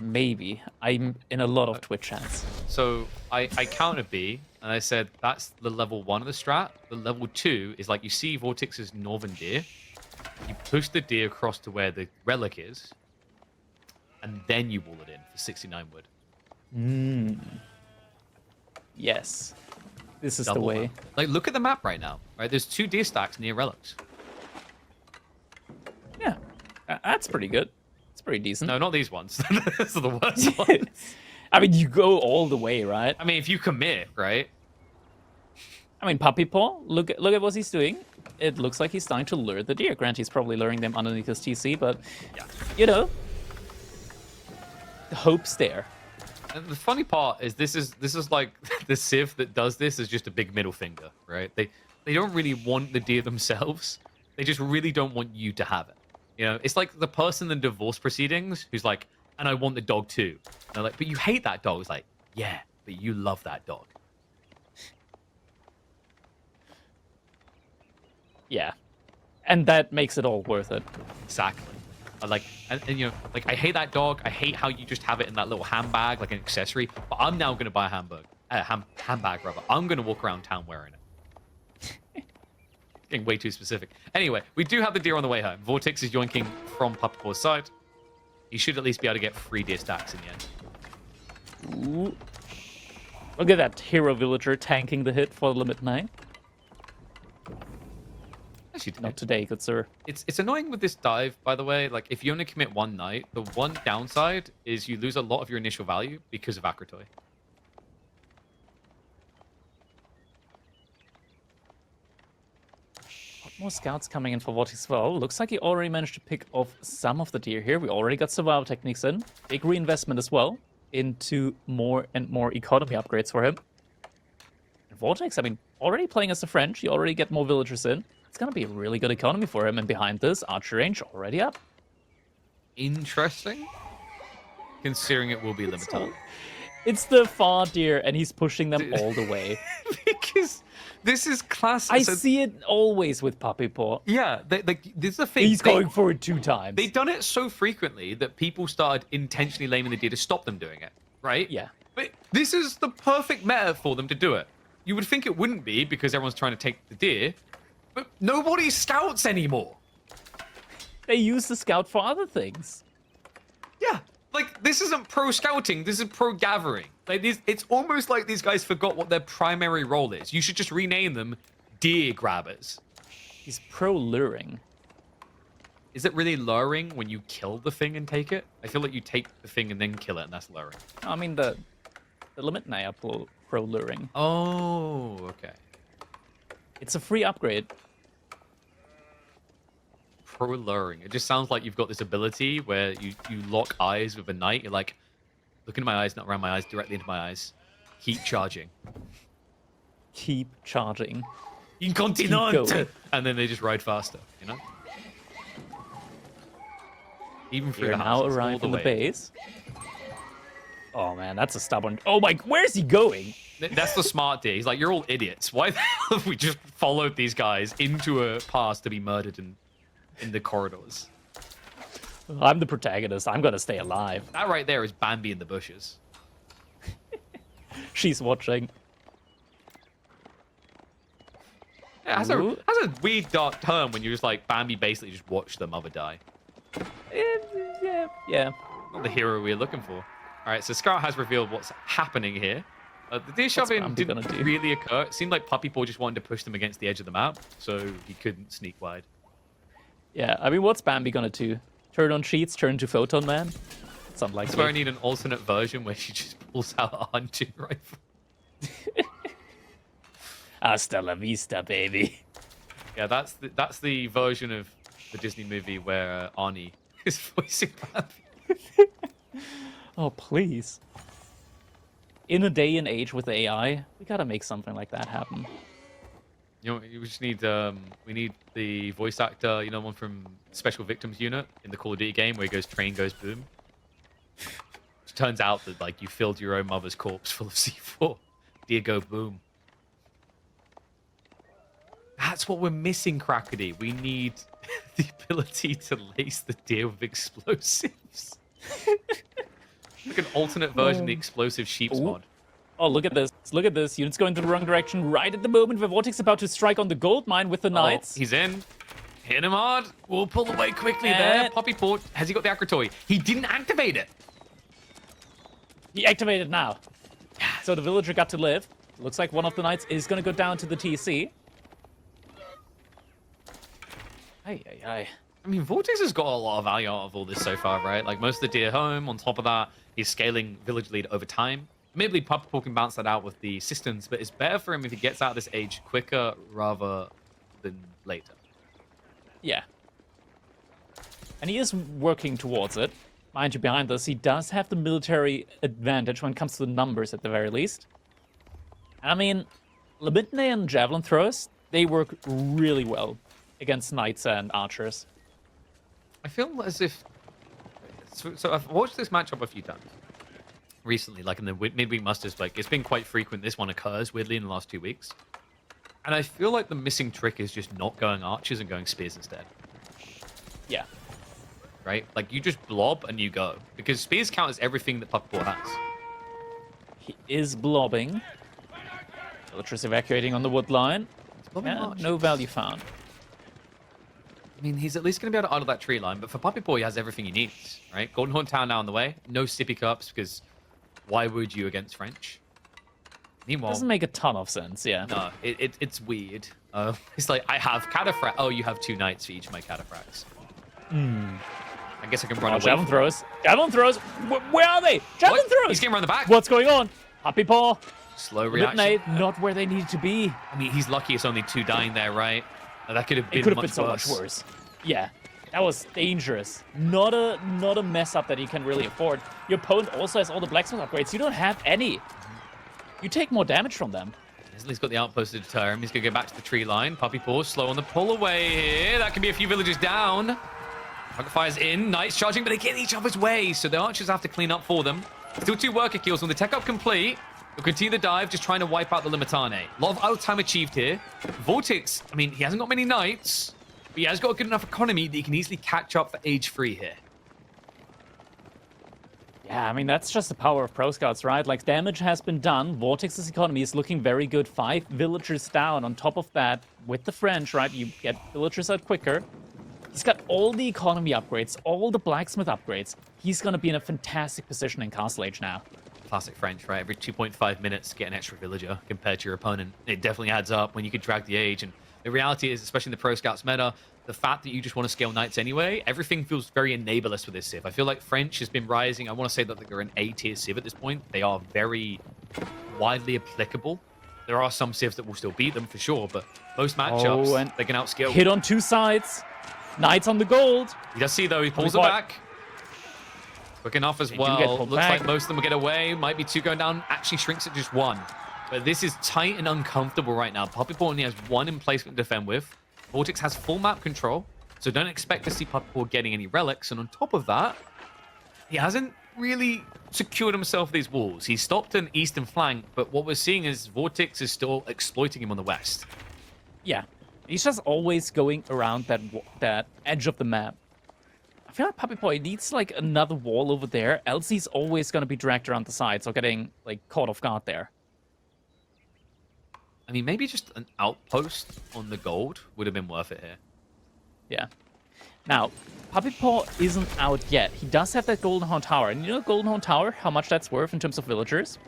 [SPEAKER 1] Maybe. I'm in a lot of Twitch chats.
[SPEAKER 2] So I countered B, and I said that's the level 1 of the strat. The level 2 is like you see VortiX's northern deer. You push the deer across to where the relic is, and then you wall it in for 69 wood.
[SPEAKER 1] Yes. This is
[SPEAKER 2] Double
[SPEAKER 1] the way.
[SPEAKER 2] map. Like, look at the map right now. Right, there's 2 deer stacks near relics.
[SPEAKER 1] Yeah. That's pretty good. It's pretty decent.
[SPEAKER 2] No, not these ones. Those are the worst ones.
[SPEAKER 1] I mean, you go all the way, right?
[SPEAKER 2] I mean, if you commit, right?
[SPEAKER 1] I mean, Puppypaw, look at what he's doing. It looks like he's starting to lure the deer. Granted, he's probably luring them underneath his TC, but,
[SPEAKER 2] Yeah.
[SPEAKER 1] you know, the hope's there.
[SPEAKER 2] And the funny part is this is like the Civ that does this is just a big middle finger, right? They don't really want the deer themselves. They just really don't want you to have it. You know, it's like the person in divorce proceedings who's like, and I want the dog too. And they're like, but you hate that dog. It's like, yeah, but you love that dog.
[SPEAKER 1] Yeah. And that makes it all worth it.
[SPEAKER 2] Exactly. Like, and you know, like I hate that dog. I hate how you just have it in that little handbag, like an accessory. But I'm now gonna buy a handbag rather. I'm gonna walk around town wearing it. Getting way too specific. Anyway, we do have the deer on the way home. VortiX is yoinking from Puppypaw's side. He should at least be able to get 3 deer stacks in the end.
[SPEAKER 1] Ooh. Look at that hero villager tanking the hit for the limit 9. Not today, good sir.
[SPEAKER 2] It's annoying with this dive, by the way. Like, if you only commit 1 knight, the one downside is you lose a lot of your initial value because of Akratoy.
[SPEAKER 1] More scouts coming in for VortiX as well. Looks like he already managed to pick off some of the deer here. We already got survival techniques in. Big reinvestment as well into more and more economy upgrades for him. And VortiX, I mean, already playing as a French, you already get more villagers in. It's going to be a really good economy for him. And behind this, archer range already up.
[SPEAKER 2] Interesting. Considering it will be limited.
[SPEAKER 1] It's the far deer, and he's pushing them all the way.
[SPEAKER 2] Because this is classic.
[SPEAKER 1] I see it always with Puppypaw.
[SPEAKER 2] Yeah, this is the thing.
[SPEAKER 1] He's going for it 2 times.
[SPEAKER 2] They've done it so frequently that people started intentionally laming the deer to stop them doing it, right?
[SPEAKER 1] Yeah.
[SPEAKER 2] But this is the perfect meta for them to do it. You would think it wouldn't be because everyone's trying to take the deer, but nobody scouts anymore.
[SPEAKER 1] They use the scout for other things.
[SPEAKER 2] Yeah. Like, this isn't pro scouting, this is pro gathering. Like, it's almost like these guys forgot what their primary role is. You should just rename them deer grabbers.
[SPEAKER 1] He's pro luring.
[SPEAKER 2] Is it really luring when you kill the thing and take it? I feel like you take the thing and then kill it, and that's luring.
[SPEAKER 1] I mean, the limit now pro luring.
[SPEAKER 2] Oh, okay.
[SPEAKER 1] It's a free upgrade.
[SPEAKER 2] Pro luring. It just sounds like you've got this ability where you lock eyes with a knight. You're like, look into my eyes, not around my eyes, directly into my eyes. Keep charging.
[SPEAKER 1] Keep charging.
[SPEAKER 2] Incontinent! And then they just ride faster, you know? Even through
[SPEAKER 1] We're
[SPEAKER 2] the
[SPEAKER 1] now
[SPEAKER 2] houses,
[SPEAKER 1] arrived
[SPEAKER 2] all
[SPEAKER 1] in
[SPEAKER 2] the
[SPEAKER 1] the
[SPEAKER 2] way.
[SPEAKER 1] base. Oh man, that's a stubborn. Oh my, where's he going?
[SPEAKER 2] That's the smart deer. He's like, you're all idiots. Why the hell have we just followed these guys into a pass to be murdered in the corridors?
[SPEAKER 1] I'm the protagonist. I'm gonna stay alive.
[SPEAKER 2] That right there is Bambi in the bushes.
[SPEAKER 1] She's watching.
[SPEAKER 2] Yeah, it has a weird dark turn when you're just like, Bambi basically just watched the mother die.
[SPEAKER 1] Yeah.
[SPEAKER 2] Not the hero we're looking for. All right, so Scout has revealed what's happening here. The deer shoving
[SPEAKER 1] Bambi
[SPEAKER 2] didn't
[SPEAKER 1] gonna do?
[SPEAKER 2] really occur. It seemed like Puppypaw just wanted to push them against the edge of the map, so he couldn't sneak wide.
[SPEAKER 1] Yeah, I mean, what's Bambi gonna do? Turn on sheets, turn into Photon Man? It's unlikely.
[SPEAKER 2] That's where I need an alternate version where she just pulls out a hunting rifle.
[SPEAKER 1] Hasta la vista, baby.
[SPEAKER 2] Yeah, that's the version of the Disney movie where Arnie is voicing Bambi.
[SPEAKER 1] Oh, please. In a day and age with AI, we gotta make something like that happen.
[SPEAKER 2] You know, we just need we need the voice actor, you know, one from Special Victims Unit in the Call of Duty game where he goes train goes boom. It turns out that like you filled your own mother's corpse full of C4. Dear go boom. That's what we're missing, Crackety. We need the ability to lace the deer with explosives. Like an alternate version of the explosive sheep's mod.
[SPEAKER 1] Oh, look at this. Look at this. Unit's going to the wrong direction right at the moment where VortiX is about to strike on the gold mine with the knights.
[SPEAKER 2] He's in. Hit him hard. We'll pull away quickly there. Puppypaw, has he got the Akratoy? He didn't activate it.
[SPEAKER 1] He activated now. So the villager got to live. Looks like one of the knights is going to go down to the TC. Ay.
[SPEAKER 2] I mean, VortiX has got a lot of value out of all this so far, right? Like, most of the deer home. On top of that, he's scaling village lead over time. Maybe Puppypaw can bounce that out with the systems, but it's better for him if he gets out of this age quicker rather than later.
[SPEAKER 1] Yeah. And he is working towards it. Mind you, behind this, he does have the military advantage when it comes to the numbers at the very least. I mean, Labitne and Javelin throwers, they work really well against knights and archers.
[SPEAKER 2] I feel as if... So I've watched this matchup a few times recently, like in the midweek musters. Like, it's been quite frequent. This one occurs, weirdly, in the last 2 weeks. And I feel like the missing trick is just not going archers and going spears instead.
[SPEAKER 1] Yeah.
[SPEAKER 2] Right? Like, you just blob and you go. Because spears count as everything that Puppypaw has.
[SPEAKER 1] He is blobbing. Villagers evacuating on the wood line. And no value found.
[SPEAKER 2] I mean, he's at least going to be able to idle that tree line, but for Puppypaw, he has everything he needs, right? Golden Horn Town now on the way. No sippy cups, because why would you against French? Meanwhile...
[SPEAKER 1] Doesn't make a ton of sense, yeah.
[SPEAKER 2] No, it's weird. It's like, I have cataphract. Oh, you have 2 knights for each of my cataphracts. I guess I can run away.
[SPEAKER 1] Javelin throws. Javelin throws. Where are they? Javelin throws.
[SPEAKER 2] He's getting around the back.
[SPEAKER 1] What's going on? Puppypaw.
[SPEAKER 2] Slow reaction.
[SPEAKER 1] Midnight, not where they need to be.
[SPEAKER 2] I mean, he's lucky it's only 2 dying there, right? That could have been
[SPEAKER 1] so much worse. Yeah, that was dangerous. Not a mess up that you can really afford. Your opponent also has all the blacksmith upgrades. You don't have any. You take more damage from them.
[SPEAKER 2] He's got the outpost to deter him. He's going to go back to the tree line. Puppypaw slow on the pull away here. That can be a few villagers down. Rocket fire's in. Knights charging, but they get in each other's way, so the archers have to clean up for them. Still 2 worker kills. When the tech up complete, they'll continue the dive, just trying to wipe out the Limitane. A lot of out time achieved here. VortiX, I mean, he hasn't got many knights, but he has got a good enough economy that he can easily catch up for age 3 here.
[SPEAKER 1] Yeah, I mean, that's just the power of Pro Scouts, right? Like, damage has been done. VortiX's economy is looking very good. 5 villagers down. On top of that, with the French, right, you get villagers out quicker. He's got all the economy upgrades, all the blacksmith upgrades. He's going to be in a fantastic position in Castle Age now.
[SPEAKER 2] Classic French, right? Every 2.5 minutes, get an extra villager compared to your opponent. It definitely adds up when you can drag the age. And the reality is, especially in the Pro Scouts meta, the fact that you just want to scale knights anyway, everything feels very enablerless with this civ. I feel like French has been rising. I want to say that they're an A-tier civ at this point. They are very widely applicable. There are some civs that will still beat them for sure, but most matchups, they can outscale.
[SPEAKER 1] Hit on 2 sides. Knights on the gold.
[SPEAKER 2] You just see, though, he pulls it back. Quick enough as well. Looks like most of them will get away. Might be 2 going down. Actually shrinks at just 1. But this is tight and uncomfortable right now. Puppypaw only has 1 emplacement to defend with. VortiX has full map control, so don't expect to see Puppypaw getting any relics. And on top of that, he hasn't really secured himself these walls. He stopped an eastern flank, but what we're seeing is VortiX is still exploiting him on the west.
[SPEAKER 1] Yeah. He's just always going around that edge of the map. I feel like Puppypaw needs like another wall over there, else he's always going to be dragged around the sides or getting like caught off guard there.
[SPEAKER 2] I mean, maybe just an outpost on the gold would have been worth it here.
[SPEAKER 1] Yeah. Now, Puppypaw isn't out yet. He does have that Golden Horn Tower. And you know Golden Horn Tower, how much that's worth in terms of villagers?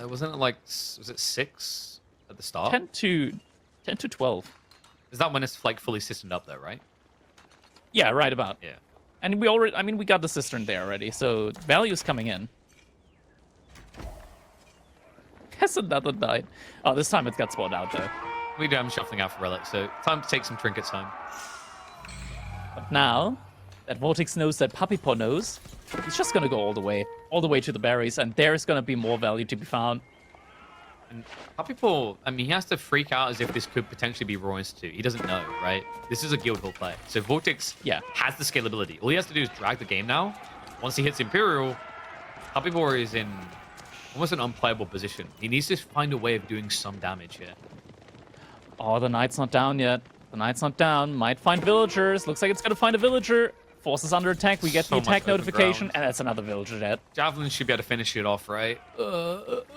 [SPEAKER 2] Wasn't it like, was it 6 at the start?
[SPEAKER 1] 10 to 12.
[SPEAKER 2] Is that when it's like fully systemed up though, right?
[SPEAKER 1] Yeah, right about.
[SPEAKER 2] Yeah.
[SPEAKER 1] And we already, I mean, we got the cistern there already, so value's coming in. That's another knight. Oh, this time it got spawned out though.
[SPEAKER 2] We do have him shuffling out for relics, so time to take some trinkets home.
[SPEAKER 1] But now that VortiX knows that Puppypaw knows, he's just gonna go all the way to the berries, and there's gonna be more value to be found.
[SPEAKER 2] And Puppypaw, I mean, he has to freak out as if this could potentially be Raw Institute. He doesn't know, right? This is a guild he'll play. So VortiX has the scalability. All he has to do is drag the game now. Once he hits Imperial, Puppypaw is in almost an unplayable position. He needs to find a way of doing some damage here.
[SPEAKER 1] Oh, the knight's not down yet. The knight's not down. Might find villagers. Looks like it's gonna find a villager. Forces under attack. We get the attack notification, and that's another villager dead.
[SPEAKER 2] Javelin should be able to finish it off, right?
[SPEAKER 1] Oop.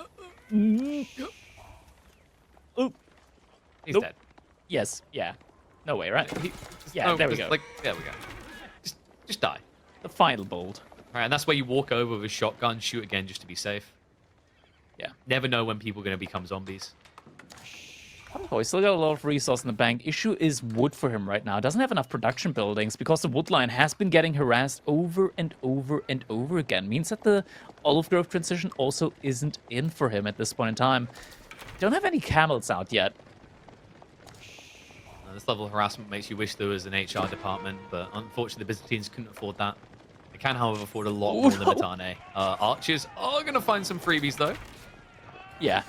[SPEAKER 2] He's dead.
[SPEAKER 1] Yes. Yeah. No way, right?
[SPEAKER 2] Yeah,
[SPEAKER 1] there we go.
[SPEAKER 2] Like, there we go. Just die.
[SPEAKER 1] The final bolt.
[SPEAKER 2] All right, and that's where you walk over with a shotgun, shoot again just to be safe.
[SPEAKER 1] Yeah.
[SPEAKER 2] Never know when people are going to become zombies.
[SPEAKER 1] Oh, he's still got a lot of resource in the bank. Issue is wood for him right now. Doesn't have enough production buildings because the wood line has been getting harassed over and over and over again. Means that the olive grove transition also isn't in for him at this point in time. Don't have any camels out yet.
[SPEAKER 2] This level of harassment makes you wish there was an HR department, but unfortunately the Byzantines couldn't afford that. They can, however, afford a lot more Limitane. Archers are going to find some freebies, though.
[SPEAKER 1] Yeah.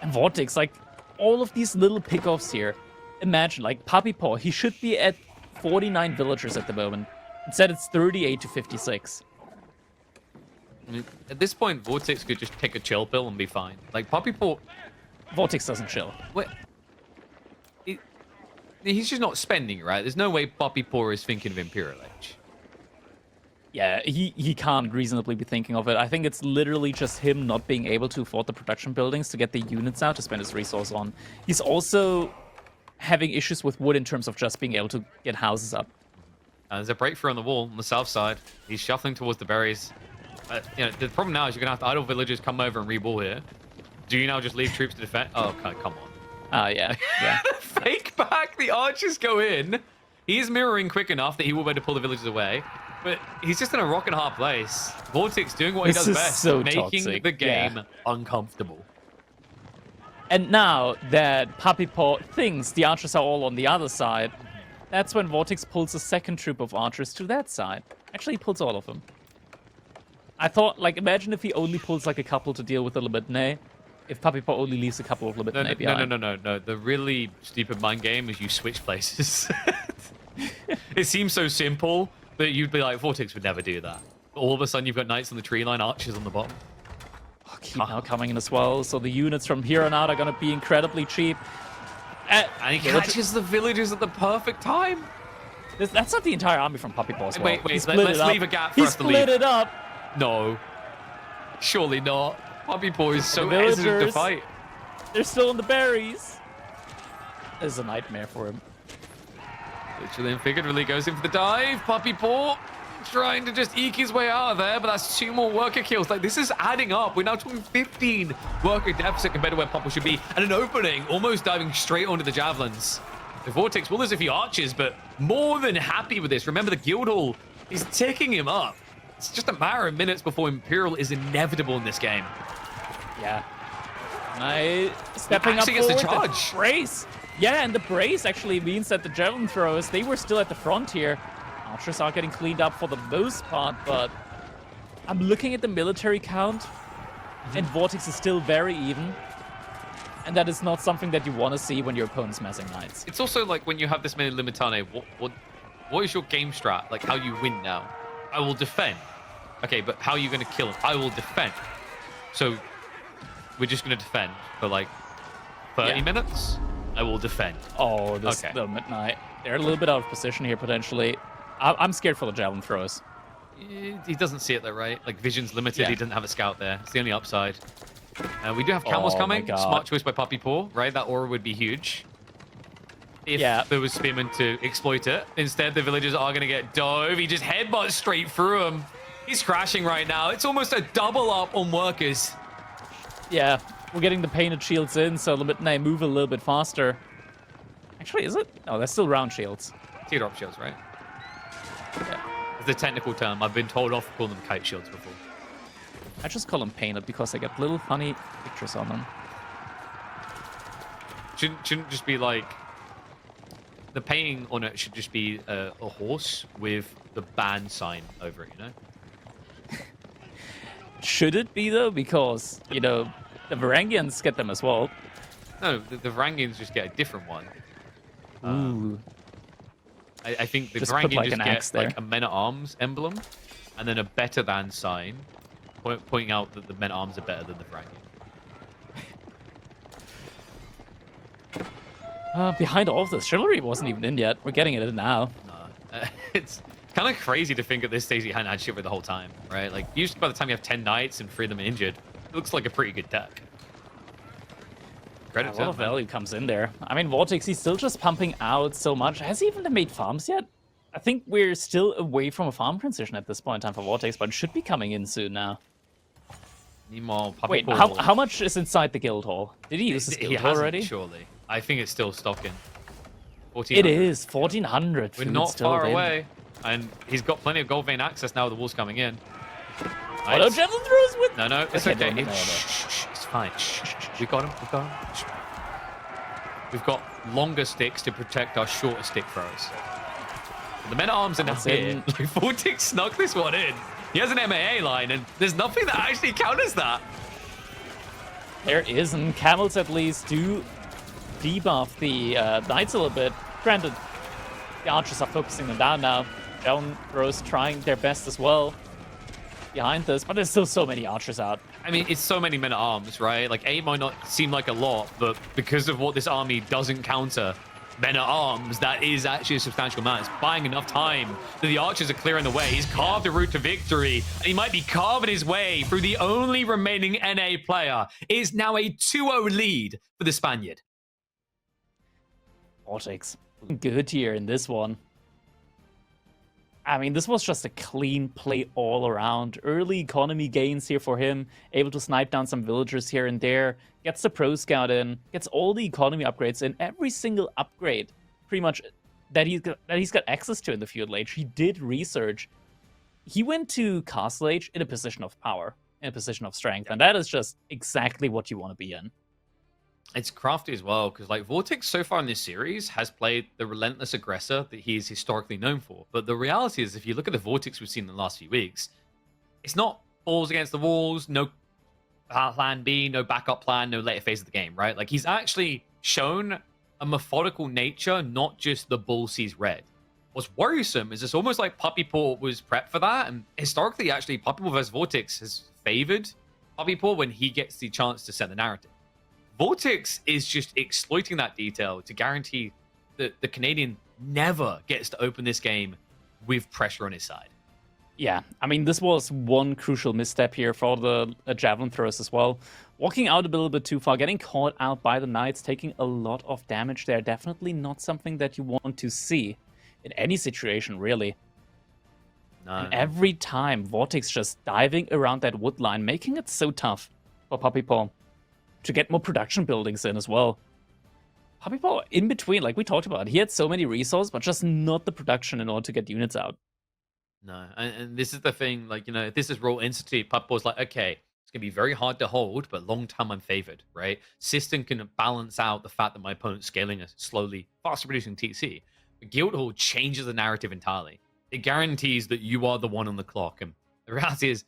[SPEAKER 1] And VortiX, like, all of these little pickoffs here. Imagine, like, Puppypaw, he should be at 49 villagers at the moment. Instead, it's 38 to 56.
[SPEAKER 2] I mean, at this point, VortiX could just take a chill pill and be fine. Like, Puppypaw...
[SPEAKER 1] VortiX doesn't chill.
[SPEAKER 2] Wait, he's just not spending it, right? There's no way Puppypaw is thinking of Imperial Edge.
[SPEAKER 1] Yeah, he can't reasonably be thinking of it. I think it's literally just him not being able to afford the production buildings to get the units out to spend his resource on. He's also having issues with wood in terms of just being able to get houses up.
[SPEAKER 2] There's a breakthrough on the wall on the south side. He's shuffling towards the berries. The problem now is you're going to have to idle villagers come over and re-wall here. Do you now just leave troops to defend? Oh, okay, come on.
[SPEAKER 1] Yeah.
[SPEAKER 2] Fake back. The archers go in. He's mirroring quick enough that he will be able to pull the villagers away. But he's just in a rock and a hard place. VortiX doing what he does best,
[SPEAKER 1] so
[SPEAKER 2] making
[SPEAKER 1] toxic.
[SPEAKER 2] the game uncomfortable.
[SPEAKER 1] And now that Puppypaw thinks the archers are all on the other side, that's when VortiX pulls a second troop of archers to that side. Actually, he pulls all of them. I thought, like, imagine if he only pulls, like, a couple to deal with the Libidine. If Puppypaw only leaves a couple of Libidine behind.
[SPEAKER 2] No. The really stupid mind game is you switch places. It seems so simple, but you'd be like, VortiX would never do that. All of a sudden, you've got knights on the tree line, archers on the bottom.
[SPEAKER 1] Oh, keep now coming in as well, so the units from here on out are going to be incredibly cheap.
[SPEAKER 2] And he catches the villagers at the perfect time.
[SPEAKER 1] That's not the entire army from Puppypaw as well.
[SPEAKER 2] Wait, let's leave a gap for us to leave.
[SPEAKER 1] He split it up.
[SPEAKER 2] No. Surely not. Puppypaw is so hesitant to fight.
[SPEAKER 1] They're still in the berries. This is a nightmare for him.
[SPEAKER 2] Literally and figuratively goes in for the dive. Puppypaw trying to just eke his way out of there, but that's 2 more worker kills. Like, this is adding up. We're now talking 15 worker deficit compared to where Puppypaw should be. And an opening, almost diving straight onto the javelins. The VortiX will as if he arches, but more than happy with this. Remember, the Guildhall is ticking him up. It's just a matter of minutes before Imperial is inevitable in this game.
[SPEAKER 1] Yeah. Stepping up forward.
[SPEAKER 2] Gets the charge.
[SPEAKER 1] The brace. Yeah, and the brace actually means that the javelin throwers, they were still at the front here. Archers are getting cleaned up for the most part, but I'm looking at the military count, and VortiX is still very even. And that is not something that you want to see when your opponent's massing knights.
[SPEAKER 2] It's also like when you have this many Limitane, what is your game strat? Like how you win now? I will defend. Okay, but how are you going to kill him? I will defend. So we're just going to defend for like 30 minutes? I will defend.
[SPEAKER 1] Oh, the midnight. They're a little bit out of position here, potentially. I'm scared for the javelin throws.
[SPEAKER 2] He doesn't see it though, right? Like, vision's limited. Yeah. He doesn't have a scout there. It's the only upside. We do have camels coming. Smart choice by Puppypaw, right? That aura would be huge. If there was spearmen to exploit it. Instead, the villagers are going to get dove. He just headbutts straight through him. He's crashing right now. It's almost a double up on workers.
[SPEAKER 1] Yeah, we're getting the painted shields in, so the midnight move a little bit faster. Actually, is it? No, they're still round shields.
[SPEAKER 2] Teardrop shields, right?
[SPEAKER 1] Yeah.
[SPEAKER 2] It's the technical term. I've been told off for calling them kite shields before.
[SPEAKER 1] I just call them painted because they get little funny pictures on them.
[SPEAKER 2] Shouldn't just be like... The painting on it should just be a horse with the ban sign over it, you know?
[SPEAKER 1] Should it be, though? Because, you know, the Varangians get them as well.
[SPEAKER 2] No, the Varangians just get a different one.
[SPEAKER 1] Ooh.
[SPEAKER 2] I think the
[SPEAKER 1] just
[SPEAKER 2] Varangian
[SPEAKER 1] just
[SPEAKER 2] gets like a men-at-arms emblem and then a better than sign pointing out that the men-at-arms are better than the Varangian.
[SPEAKER 1] Behind all of this, chivalry wasn't even in yet. We're getting it in now.
[SPEAKER 2] No. It's kind of crazy to think at this stage you hadn't had chivalry the whole time, right? Like, usually by the time you have 10 knights and 3 of them injured, it looks like a pretty good deck.
[SPEAKER 1] A lot of value comes in there. I mean, VortiX, he's still just pumping out so much. Has he even made farms yet? I think we're still away from a farm transition at this point in time for VortiX, but it should be coming in soon now. Wait, how much is inside the guild hall? Did he use this guild hall already?
[SPEAKER 2] Surely. I think it's still stocking.
[SPEAKER 1] It is 1,400.
[SPEAKER 2] We're not far away, and he's got plenty of gold vein access now. The wall's coming in.
[SPEAKER 1] Oh no, javelin throws with.
[SPEAKER 2] No, it's okay. It's fine. We got him. We got him. We've got longer sticks to protect our shorter stick throws. The men-at-arms are now here. VortiX snuck this one in. He has an MAA line, and there's nothing that actually counters that.
[SPEAKER 1] There isn't. Camels at least do debuff the knights a little bit. Granted, the archers are focusing them down now. Down throws trying their best as well behind this, but there's still so many archers out.
[SPEAKER 2] I mean, it's so many men-at-arms, right? Like, 8 might not seem like a lot, but because of what this army doesn't counter, men-at-arms, that is actually a substantial amount. It's buying enough time that the archers are clearing the way. He's carved a route to victory, and he might be carving his way through the only remaining NA player. It is now a 2-0 lead for the Spaniard.
[SPEAKER 1] VortiX looking good here in this one. I mean, this was just a clean play all around. Early economy gains here for him. Able to snipe down some villagers here and there. Gets the Pro Scout in. Gets all the economy upgrades in. Every single upgrade, pretty much, that he's got access to in the Feudal Age. He did research. He went to Castle Age in a position of power, in a position of strength. And that is just exactly what you want to be in.
[SPEAKER 2] It's crafty as well, because like VortiX so far in this series has played the relentless aggressor that he is historically known for. But the reality is, if you look at the VortiX we've seen in the last few weeks, it's not balls against the walls, no plan B, no backup plan, no later phase of the game, right? Like, he's actually shown a methodical nature, not just the bull sees red. What's worrisome is it's almost like Puppypaw was prepped for that, and historically, actually, Puppypaw versus VortiX has favored Puppypaw when he gets the chance to set the narrative. VortiX is just exploiting that detail to guarantee that the Canadian never gets to open this game with pressure on his side.
[SPEAKER 1] Yeah, I mean, this was one crucial misstep here for the javelin throwers as well. Walking out a little bit too far, getting caught out by the knights, taking a lot of damage there. Definitely not something that you want to see in any situation, really.
[SPEAKER 2] No.
[SPEAKER 1] And every time, VortiX just diving around that wood line, making it so tough for Puppypaw to get more production buildings in as well. Puppypaw, in between, like we talked about, he had so many resources, but just not the production in order to get units out.
[SPEAKER 2] No, and this is the thing, like, you know, if this is Raw Institute, Puppypaw's like, okay, it's going to be very hard to hold, but long term I'm favored, right? System can balance out the fact that my opponent's scaling a slowly faster producing TC. But Guildhall changes the narrative entirely. It guarantees that you are the one on the clock. And the reality is,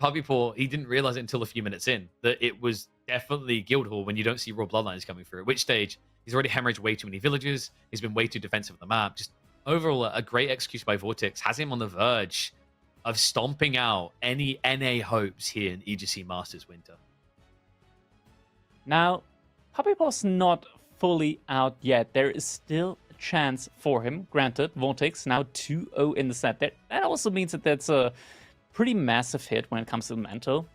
[SPEAKER 2] Puppypaw, he didn't realize it until a few minutes in that it was definitely Guildhall when you don't see raw bloodlines coming through. At which stage he's already hemorrhaged way too many villages. He's been way too defensive of the map. Just overall, a great execution by VortiX has him on the verge of stomping out any NA hopes here in EGC Masters Winter.
[SPEAKER 1] Now, Puppypaw's not fully out yet. There is still a chance for him. Granted, VortiX now 2-0 in the set. That also means that that's a pretty massive hit when it comes to the mantle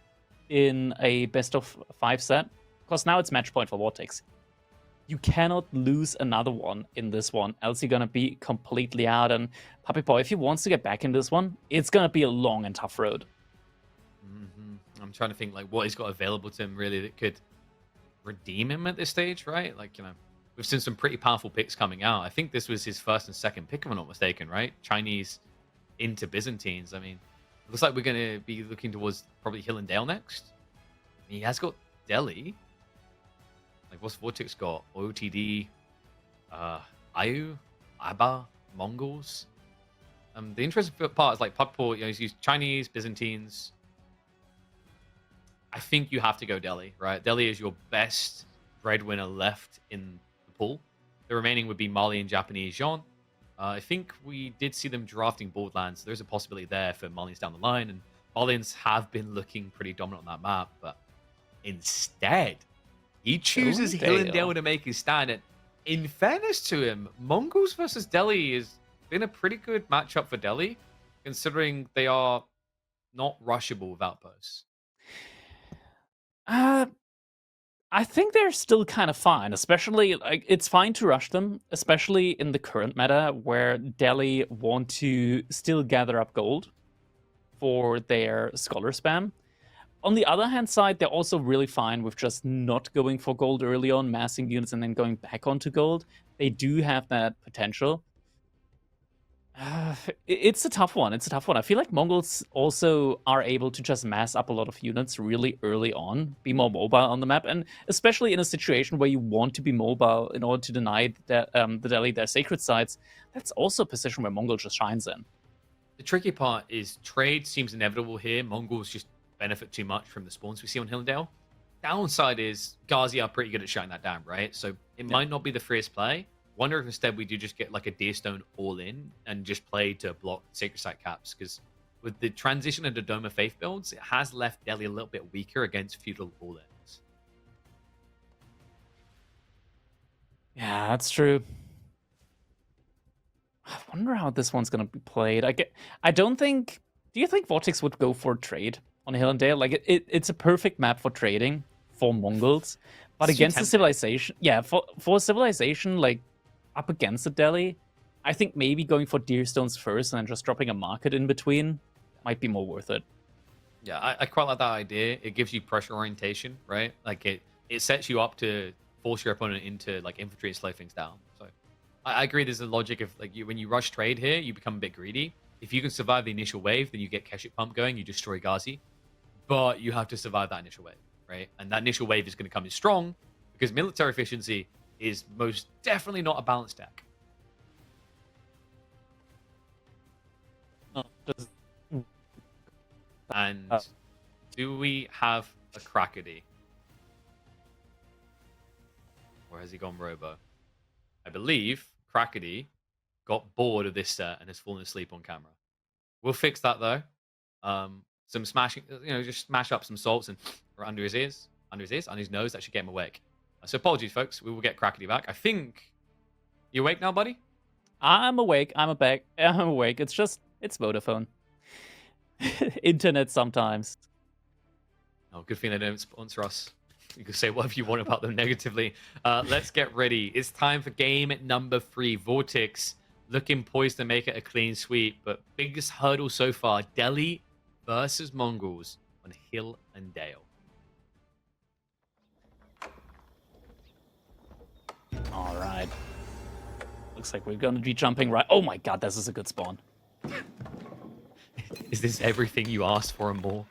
[SPEAKER 1] in a best-of-5 set. Because now it's match point for VortiX. You cannot lose another one in this one, else you're going to be completely out. And Puppypaw, if he wants to get back in this one, it's going to be a long and tough road.
[SPEAKER 2] I'm trying to think like what he's got available to him really that could redeem him at this stage, right? Like, you know, we've seen some pretty powerful picks coming out. I think this was his first and second pick, if I'm not mistaken, right? Chinese into Byzantines. I mean, it looks like we're going to be looking towards probably Hill and Dale next. He has got Delhi. Like, what's VortiX got? OTD, Ayu, Aba, Mongols. The interesting part is like Puppypaw, you know, he's used Chinese, Byzantines. I think you have to go Delhi, right? Delhi is your best breadwinner left in the pool. The remaining would be Mali and Japanese Jean. I think we did see them drafting Borderlands. There's a possibility there for Malians down the line, and Malians have been looking pretty dominant on that map, but instead, he chooses Hillendale to make his stand. And in fairness to him, Mongols versus Delhi has been a pretty good matchup for Delhi, considering they are not rushable with outposts.
[SPEAKER 1] I think they're still kind of fine, especially, like, it's fine to rush them, especially in the current meta where Delhi want to still gather up gold for their scholar spam. On the other hand side, they're also really fine with just not going for gold early on, massing units, and then going back onto gold. They do have that potential. It's a tough one. It's a tough one. I feel like Mongols also are able to just mass up a lot of units really early on, be more mobile on the map, and especially in a situation where you want to be mobile in order to deny the Delhi their sacred sites. That's also a position where Mongol just shines in.
[SPEAKER 2] The tricky part is trade seems inevitable here. Mongols just benefit too much from the spawns we see on Hillendale. Downside is Ghazi are pretty good at shutting that down, right? So it might not be the freest play. Wonder if instead we do just get like a Deerstone all in and just play to block Sacred Site caps, because with the transition into Dome of Faith builds, it has left Delhi a little bit weaker against feudal all-ins.
[SPEAKER 1] Yeah, that's true. I wonder how this one's gonna be played. I don't think. Do you think VortiX would go for trade on Hill and Dale? Like it's a perfect map for trading for Mongols, but
[SPEAKER 2] It's too
[SPEAKER 1] against the
[SPEAKER 2] tempting.
[SPEAKER 1] civilization, yeah, for civilization like up against the Delhi, I think maybe going for Deerstones first and then just dropping a market in between might be more worth it.
[SPEAKER 2] Yeah, I quite like that idea. It gives you pressure orientation, right? Like it sets you up to force your opponent into like infantry and slow things down. So I agree. There's a logic of like when you rush trade here, you become a bit greedy. If you can survive the initial wave, then you get Keshet Pump going, you destroy Ghazi. But you have to survive that initial wave, right? And that initial wave is going to come in strong because military efficiency is most definitely not a balanced deck. And do we have a Krakody? Or has he gone Robo? I believe Krakody got bored of this set and has fallen asleep on camera. We'll fix that though. Some smashing, just smash up some salts and under his ears, on his nose. That should get him awake. So apologies, folks. We will get Krakody back. I think you awake now, buddy?
[SPEAKER 1] I'm awake. I'm awake. It's Vodafone. Internet sometimes.
[SPEAKER 2] Oh, good thing they don't sponsor us. You can say whatever you want about them negatively. Let's get ready. It's time for game number 3. VortiX looking poised to make it a clean sweep, but biggest hurdle so far, Delhi versus Mongols on Hill and Dale.
[SPEAKER 1] All right. Looks like we're going to be jumping right. Oh my god, this is a good spawn.
[SPEAKER 2] Is this everything you asked for and more?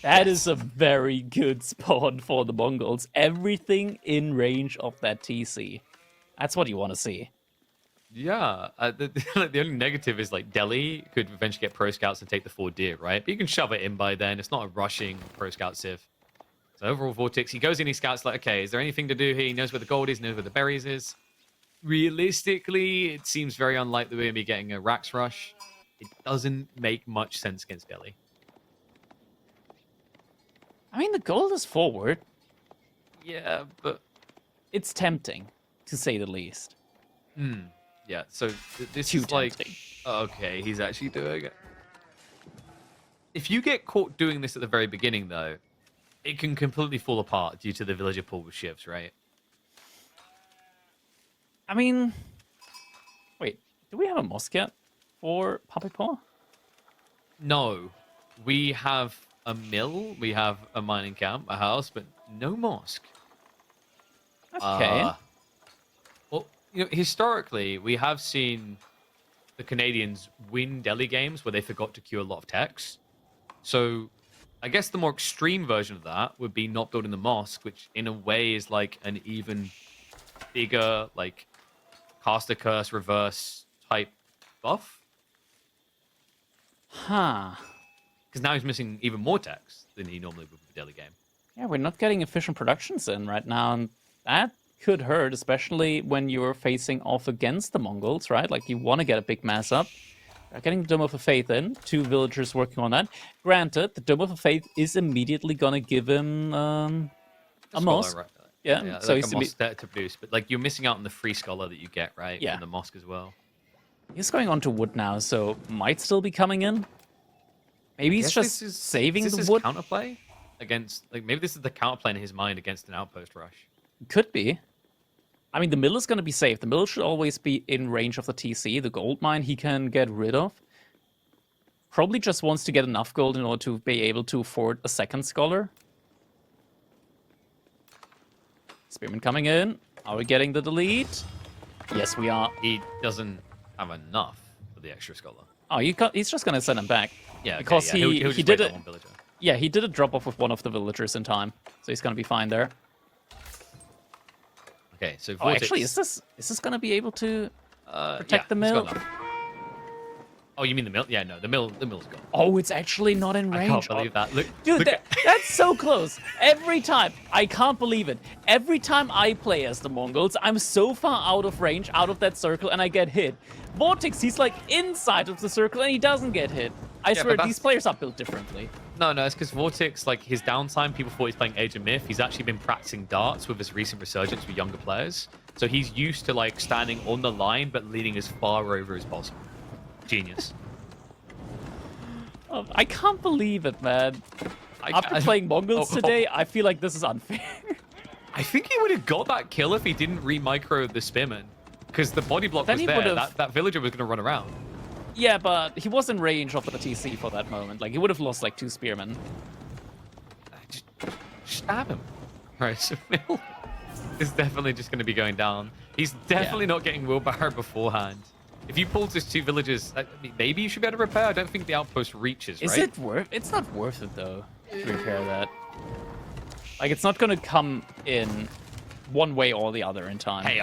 [SPEAKER 1] That is a very good spawn for the Mongols. Everything in range of that TC. That's what you want to see.
[SPEAKER 2] Yeah. The only negative is like Delhi could eventually get Pro Scouts and take the 4 deer, right? But you can shove it in by then. It's not a rushing Pro Scout Civ. So overall, VortiX, he goes in, he scouts like, okay, is there anything to do here? He knows where the gold is, knows where the berries is. Realistically, it seems very unlikely we're going to be getting a Rax Rush. It doesn't make much sense against Delhi.
[SPEAKER 1] I mean, the gold is forward.
[SPEAKER 2] Yeah, but
[SPEAKER 1] it's tempting, to say the least.
[SPEAKER 2] Yeah, so this
[SPEAKER 1] Too
[SPEAKER 2] is like...
[SPEAKER 1] tempting.
[SPEAKER 2] Okay, he's actually doing it. If you get caught doing this at the very beginning, though, it can completely fall apart due to the villager pool with shivs, right?
[SPEAKER 1] I mean... Wait, do we have a mosque yet for Puppypaw?
[SPEAKER 2] No. We have a mill, we have a mining camp, a house, but no mosque.
[SPEAKER 1] Okay.
[SPEAKER 2] Well, historically, we have seen the Canadians win Delhi games where they forgot to queue a lot of techs. So I guess the more extreme version of that would be not building the mosque, which in a way is like an even bigger, like, caster curse reverse type buff.
[SPEAKER 1] Huh.
[SPEAKER 2] Because now he's missing even more techs than he normally would with the Delhi game.
[SPEAKER 1] Yeah, we're not getting efficient productions in right now, and that could hurt, especially when you're facing off against the Mongols, right? Like, you want to get a big mass up. They're getting the Dome of the Faith in. 2 villagers working on that. Granted, the Dome of the Faith is immediately going to give him a mosque.
[SPEAKER 2] Right?
[SPEAKER 1] Yeah,
[SPEAKER 2] so like a mosque to produce. But like you're missing out on the free scholar that you get, right?
[SPEAKER 1] Yeah.
[SPEAKER 2] And the mosque as well.
[SPEAKER 1] He's going on to wood now, so might still be coming in. Maybe he's just saving the wood.
[SPEAKER 2] Counterplay against, like, maybe this is the counterplay in his mind against an outpost rush.
[SPEAKER 1] Could be. I mean, the mill is going to be safe. The mill should always be in range of the TC. The gold mine he can get rid of. Probably just wants to get enough gold in order to be able to afford a second scholar. Spearman coming in. Are we getting the delete? Yes, we are.
[SPEAKER 2] He doesn't have enough for the extra scholar.
[SPEAKER 1] Oh, he's just going to send him back.
[SPEAKER 2] Yeah, okay,
[SPEAKER 1] because
[SPEAKER 2] yeah. He'll
[SPEAKER 1] he
[SPEAKER 2] just
[SPEAKER 1] did
[SPEAKER 2] wait
[SPEAKER 1] it.
[SPEAKER 2] on one villager.
[SPEAKER 1] Yeah, he did a drop off with one of the villagers in time, so he's going to be fine there.
[SPEAKER 2] Okay, so
[SPEAKER 1] Oh, actually, is this going to be able to protect the
[SPEAKER 2] it's
[SPEAKER 1] mill?
[SPEAKER 2] got enough. Oh, you mean the mill? Yeah, no, the mill's gone.
[SPEAKER 1] Oh, it's actually not in range.
[SPEAKER 2] I can't believe that. Look,
[SPEAKER 1] Dude,
[SPEAKER 2] look
[SPEAKER 1] That's so close. Every time. I can't believe it. Every time I play as the Mongols, I'm so far out of range, out of that circle, and I get hit. VortiX, he's like inside of the circle, and he doesn't get hit. I swear, these players are built differently.
[SPEAKER 2] No, it's because VortiX, like, his downtime, people thought he's playing Age of Myth. He's actually been practicing darts with his recent resurgence with younger players. So he's used to, like, standing on the line, but leaning as far over as possible. Genius.
[SPEAKER 1] I can't believe it, man. After playing Mongols today, I feel like this is unfair.
[SPEAKER 2] I think he would have got that kill if he didn't re-micro the Spearman. Because the body block was there. That villager was going to run around.
[SPEAKER 1] Yeah, but he was in range of the TC for that moment. Like, he would have lost, like, 2 spearmen.
[SPEAKER 2] Just stab him. Right, so Mill is definitely just going to be going down. He's definitely not getting willpower beforehand. If you pulled his 2 villagers, I mean, maybe you should be able to repair. I don't think the outpost reaches, right?
[SPEAKER 1] Is it worth? It's not worth it, though, to repair that. Like, it's not going to come in one way or the other in time.
[SPEAKER 2] Hey,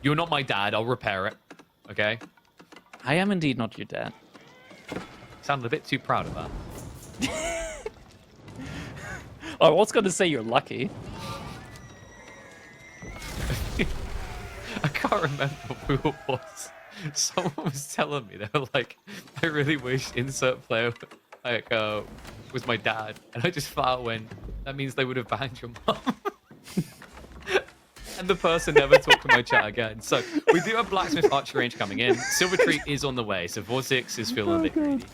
[SPEAKER 2] you're not my dad. I'll repair it. Okay?
[SPEAKER 1] I am indeed not your dad.
[SPEAKER 2] Sounded a bit too proud of that.
[SPEAKER 1] I was going to say you're lucky.
[SPEAKER 2] I can't remember who it was. Someone was telling me, they were like, I really wish insert player like was my dad. And I just flat went, that means they would have banned your mom. And the person never talked to my chat again. So we do have Blacksmith Archer range coming in. Silver Tree is on the way, so VortiX is feeling a bit greedy.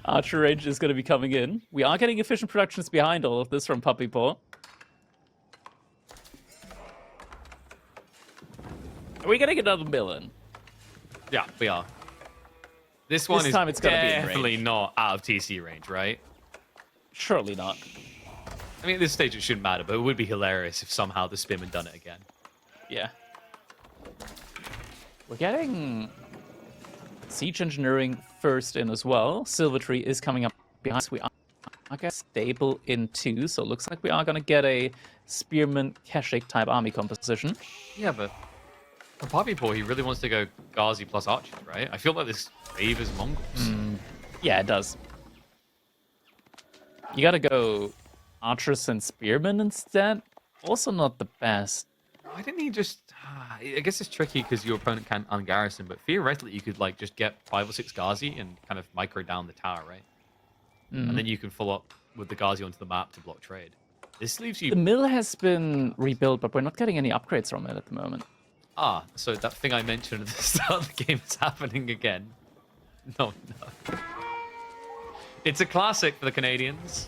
[SPEAKER 1] Archer range is going to be coming in. We are getting efficient productions behind all of this from Puppypaw. Are we getting another mill in?
[SPEAKER 2] Yeah, we are. This one
[SPEAKER 1] time
[SPEAKER 2] is
[SPEAKER 1] it's gonna be in
[SPEAKER 2] definitely
[SPEAKER 1] range.
[SPEAKER 2] not out of TC range, right?
[SPEAKER 1] Surely not.
[SPEAKER 2] I mean, at this stage it shouldn't matter, but it would be hilarious if somehow the Spearman done it again.
[SPEAKER 1] Yeah. We're getting Siege Engineering first in as well. Silver Tree is coming up behind us. We are, I guess, stable in 2, so it looks like we are going to get a Spearman Keshik type army composition.
[SPEAKER 2] Yeah, but for Puppypaw, he really wants to go Ghazi plus Archers, right? I feel like this favors Mongols.
[SPEAKER 1] Yeah, it does. You got to go Archers and Spearmen instead. Also not the best.
[SPEAKER 2] Why didn't he just... I guess it's tricky because your opponent can't ungarrison, but theoretically you could like just get 5 or 6 Ghazi and kind of micro down the tower, right? And then you can follow up with the Ghazi onto the map to block trade. This leaves you...
[SPEAKER 1] The mill has been rebuilt, but we're not getting any upgrades from it at the moment.
[SPEAKER 2] So that thing I mentioned at the start of the game is happening again. No. It's a classic for the Canadians.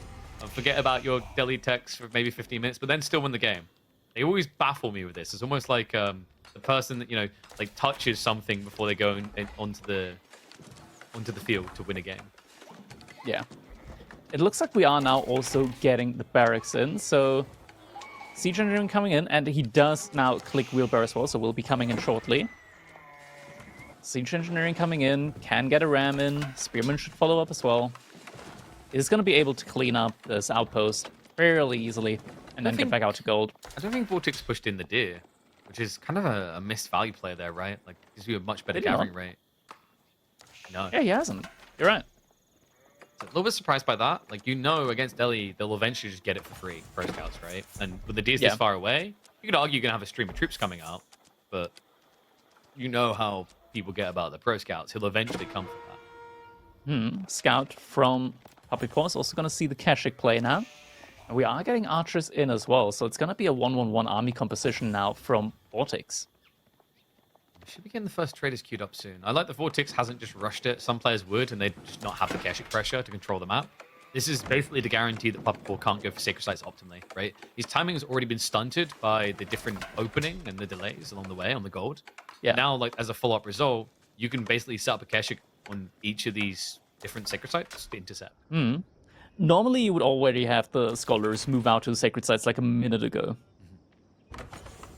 [SPEAKER 2] Forget about your Delhi techs for maybe 15 minutes, but then still win the game. They always baffle me with this. It's almost like the person that, like touches something before they go onto the field to win a game.
[SPEAKER 1] Yeah. It looks like we are now also getting the barracks in, so Siege Engineering coming in, and he does now click wheelbarrow as well, so we'll be coming in shortly. Siege Engineering coming in, can get a ram in, Spearman should follow up as well. Is going to be able to clean up this outpost fairly easily, and then get back out to gold.
[SPEAKER 2] I don't think VortiX pushed in the deer, which is kind of a missed value play there, right? Like, gives you a much better gathering rate. No.
[SPEAKER 1] Yeah, he hasn't. You're right.
[SPEAKER 2] So a little bit surprised by that. Like, against Delhi, they'll eventually just get it for free, Pro Scouts, right? And with the deers this far away, you could argue you're going to have a stream of troops coming out, but you know how people get about the Pro Scouts. He'll eventually come for that.
[SPEAKER 1] Scout from Puppypaw is also going to see the Keshik play now. And we are getting archers in as well, so it's going to be a 1-1-1 army composition now from VortiX.
[SPEAKER 2] Should be getting the first traders queued up soon. I like that VortiX hasn't just rushed it. Some players would, and they'd just not have the Keshik pressure to control the map. This is basically to guarantee that Puppypaw can't go for Sacred Sites optimally, right? His timing has already been stunted by the different opening and the delays along the way on the gold.
[SPEAKER 1] Yeah.
[SPEAKER 2] Now, like as a follow-up result, you can basically set up a Keshik on each of these different Sacred Sites to intercept.
[SPEAKER 1] Normally, you would already have the scholars move out to the Sacred Sites like a minute ago.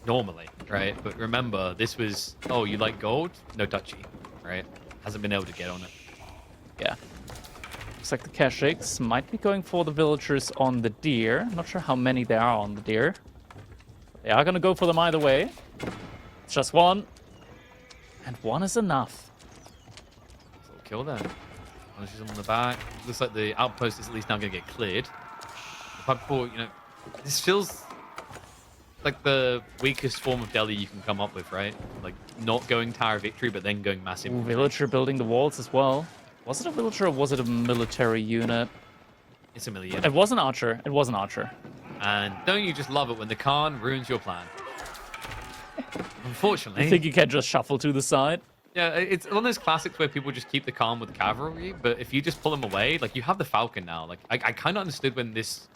[SPEAKER 2] Normally, right? But remember, this was, oh, you like gold? No touchy, right? Hasn't been able to get on it.
[SPEAKER 1] Yeah. Looks like the Keshiks might be going for the villagers on the deer. Not sure how many there are on the deer. They are going to go for them either way. It's just one. And one is enough.
[SPEAKER 2] So kill them. She's on the back. Looks like the outpost is at least now going to get cleared. The Puppypaw, this feels like the weakest form of Delhi you can come up with, right? Like, not going Tower of Victory, but then going massive.
[SPEAKER 1] Ooh, villager building the walls as well. Was it a villager or was it a military unit?
[SPEAKER 2] It's a million.
[SPEAKER 1] It was an archer. It was an archer.
[SPEAKER 2] And don't you just love it when the Khan ruins your plan? Unfortunately.
[SPEAKER 1] I think you can just shuffle to the side.
[SPEAKER 2] Yeah, it's one of those classics where people just keep the Khan with the cavalry, but if you just pull them away, like, you have the Falcon now. Like, I kind of understood when this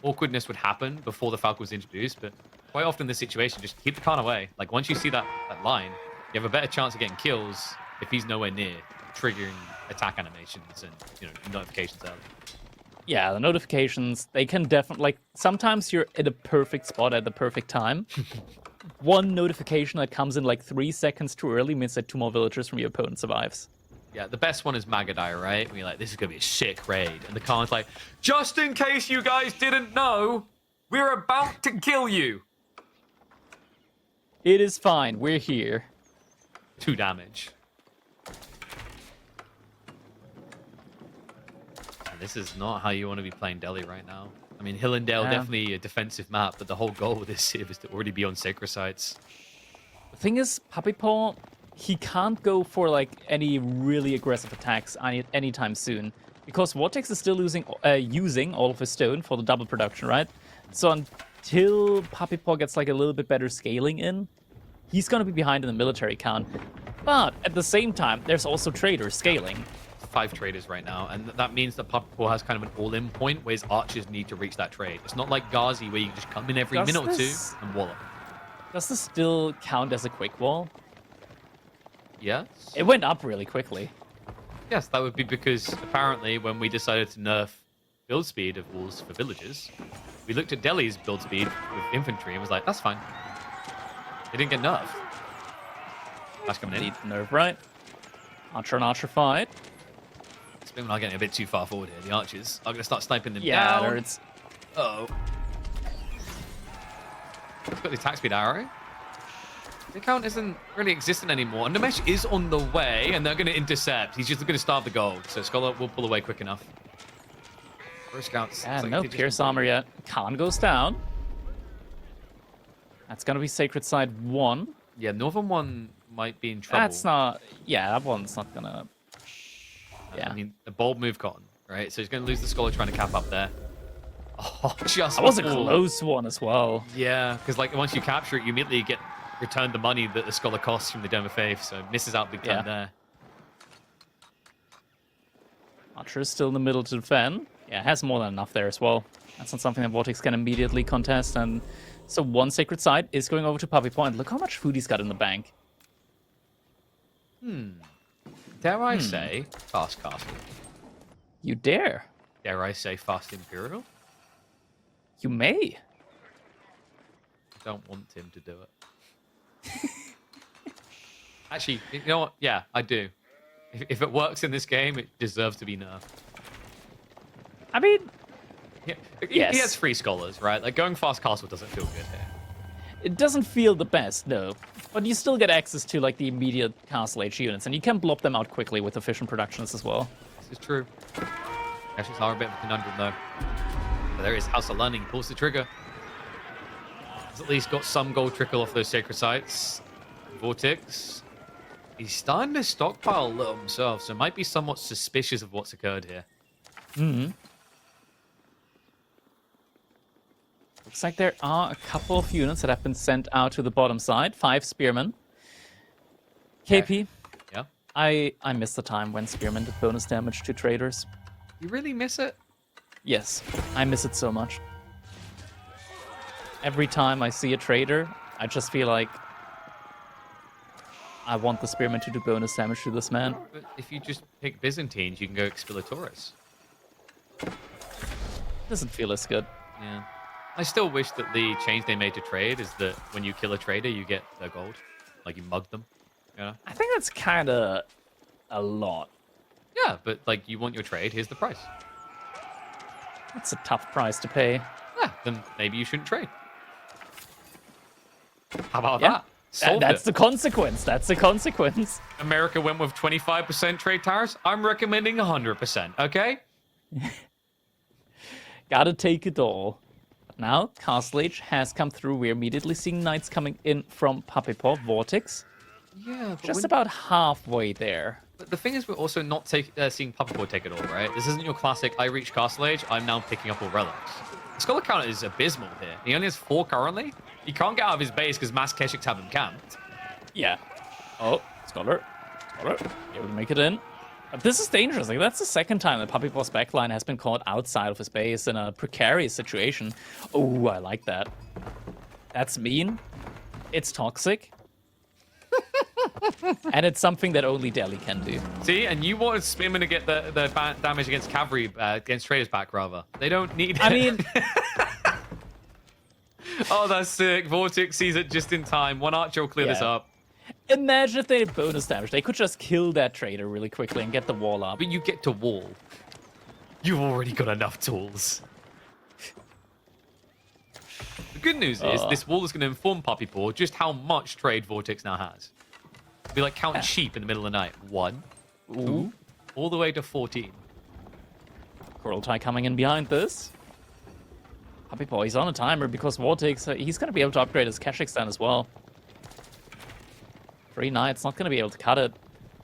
[SPEAKER 2] awkwardness would happen before the Falcon was introduced, but quite often in this situation, just keep the Khan away. Like, once you see that line, you have a better chance of getting kills if he's nowhere near, triggering attack animations and, notifications early.
[SPEAKER 1] Yeah, the notifications, they can definitely, like, sometimes you're at a perfect spot at the perfect time. One notification that comes in like 3 seconds too early means that 2 more villagers from your opponent survives.
[SPEAKER 2] Yeah, the best one is Magadai, right? And you're like, this is going to be a sick raid. And the Khan's like, just in case you guys didn't know, we're about to kill you.
[SPEAKER 1] It is fine, we're here.
[SPEAKER 2] 2 damage. And this is not how you want to be playing Delhi right now. I mean, Hillendale, definitely a defensive map, but the whole goal with this civ is to already be on sacred sites.
[SPEAKER 1] The thing is, Puppypaw, he can't go for like any really aggressive attacks anytime soon, because VortiX is still using all of his stone for the double production, right? So until Puppypaw gets like a little bit better scaling in, he's gonna be behind in the military count. But at the same time, there's also traders scaling.
[SPEAKER 2] 5 traders right now, and that means that Puppypaw has kind of an all-in point where his archers need to reach that trade. It's not like Ghazi where you can just come in every minute or 2 and wallop.
[SPEAKER 1] Does this still count as a quick wall?
[SPEAKER 2] Yes.
[SPEAKER 1] It went up really quickly.
[SPEAKER 2] Yes, that would be because apparently when we decided to nerf build speed of walls for villagers, we looked at Delhi's build speed with infantry and was like, that's fine. It didn't get nerfed. That's coming in.
[SPEAKER 1] Indeed, nerve right. Archer and archer fight.
[SPEAKER 2] We're not getting a bit too far forward here. The archers are going to start sniping them
[SPEAKER 1] Yeah,
[SPEAKER 2] down.
[SPEAKER 1] it's...
[SPEAKER 2] Uh-oh. He's got the attack speed arrow. The count isn't really existent anymore. And the mesh is on the way, and they're going to intercept. He's just going to starve the gold. So Scholar will pull away quick enough. First scouts.
[SPEAKER 1] Yeah, no Pierce armor yet. Khan goes down. That's going to be Sacred Side 1.
[SPEAKER 2] Yeah, Northern 1 might be in trouble.
[SPEAKER 1] That's not... Yeah, that one's not going to... Yeah.
[SPEAKER 2] I mean, the bold move Cotton, right? So he's going to lose the Scholar trying to cap up there. Oh, just
[SPEAKER 1] that was a close one as well.
[SPEAKER 2] Yeah, because like once you capture it, you immediately get returned the money that the Scholar costs from the Dome of Faith, so misses out big time there.
[SPEAKER 1] Archer is still in the middle to defend. Yeah, has more than enough there as well. That's not something that VortiX can immediately contest, and so one Sacred Side is going over to Puppypaw, and look how much food he's got in the bank.
[SPEAKER 2] Dare I say fast castle?
[SPEAKER 1] You dare.
[SPEAKER 2] Dare I say fast imperial?
[SPEAKER 1] You may.
[SPEAKER 2] I don't want him to do it. Actually, you know what? Yeah, I do. If it works in this game, it deserves to be nerfed.
[SPEAKER 1] I mean,
[SPEAKER 2] Yeah,
[SPEAKER 1] yes.
[SPEAKER 2] He has 3 scholars, right? Like going fast castle doesn't feel good here.
[SPEAKER 1] it doesn't feel the best, no. But you still get access to like the immediate castle age units, and you can blob them out quickly with efficient productions as well.
[SPEAKER 2] This is true. Actually, are a bit of a conundrum though. But there is House of Learning, pulls the trigger. He's at least got some gold trickle off those sacred sites. VortiX. He's starting to stockpile a little himself, so might be somewhat suspicious of what's occurred here.
[SPEAKER 1] Looks like there are a couple of units that have been sent out to the bottom side. 5 spearmen. KP,
[SPEAKER 2] Yeah.
[SPEAKER 1] I miss the time when spearmen did bonus damage to traders.
[SPEAKER 2] You really miss it?
[SPEAKER 1] Yes, I miss it so much. Every time I see a trader, I just feel like I want the spearman to do bonus damage to this man.
[SPEAKER 2] But if you just pick Byzantines, you can go Expilatoris.
[SPEAKER 1] Doesn't feel as good.
[SPEAKER 2] Yeah. I still wish that the change they made to trade is that when you kill a trader, you get their gold. Like you mug them. You know?
[SPEAKER 1] I think that's kind of a lot.
[SPEAKER 2] Yeah, but like you want your trade, here's the price.
[SPEAKER 1] That's a tough price to pay.
[SPEAKER 2] Yeah, then maybe you shouldn't trade. How about
[SPEAKER 1] Yeah.
[SPEAKER 2] that? Solved
[SPEAKER 1] That's
[SPEAKER 2] it.
[SPEAKER 1] the consequence. That's the consequence.
[SPEAKER 2] America went with 25% trade tariffs. I'm recommending 100%, okay?
[SPEAKER 1] Gotta take it all. But now, Castle Age has come through. We're immediately seeing knights coming in from Puppypaw, VortiX.
[SPEAKER 2] Yeah, but
[SPEAKER 1] Just about halfway there.
[SPEAKER 2] But the thing is, we're also not seeing Puppypaw take it all, right? This isn't your classic, I reach Castle Age, I'm now picking up all relics. The scholar count is abysmal here. He only has 4 currently. He can't get out of his base because mass Keshiks have him camped.
[SPEAKER 1] Yeah. Oh, Scholar. Able to make it in. But this is dangerous. Like, that's the second time that Puppypaw's backline has been caught outside of his base in a precarious situation. Oh, I like that. That's mean. It's toxic. And it's something that only Delhi can do.
[SPEAKER 2] See, and you wanted Spearman to get the damage against cavalry, against traders back, rather. They don't need it.
[SPEAKER 1] I mean...
[SPEAKER 2] Oh, that's sick. VortiX sees it just in time. One archer will clear this
[SPEAKER 1] Yeah.
[SPEAKER 2] up.
[SPEAKER 1] Imagine if they had bonus damage. They could just kill that trader really quickly and get the wall up.
[SPEAKER 2] But you get to wall. You've already got enough tools. The good news is this wall is going to inform Puppypaw just how much trade VortiX now has. It'll be like counting sheep in the middle of the night. 1, 2, all the way to 14.
[SPEAKER 1] Kurultai coming in behind this. Puppypaw, he's on a timer because VortiX, he's going to be able to upgrade his cash extent as well. 3 knights, not going to be able to cut it.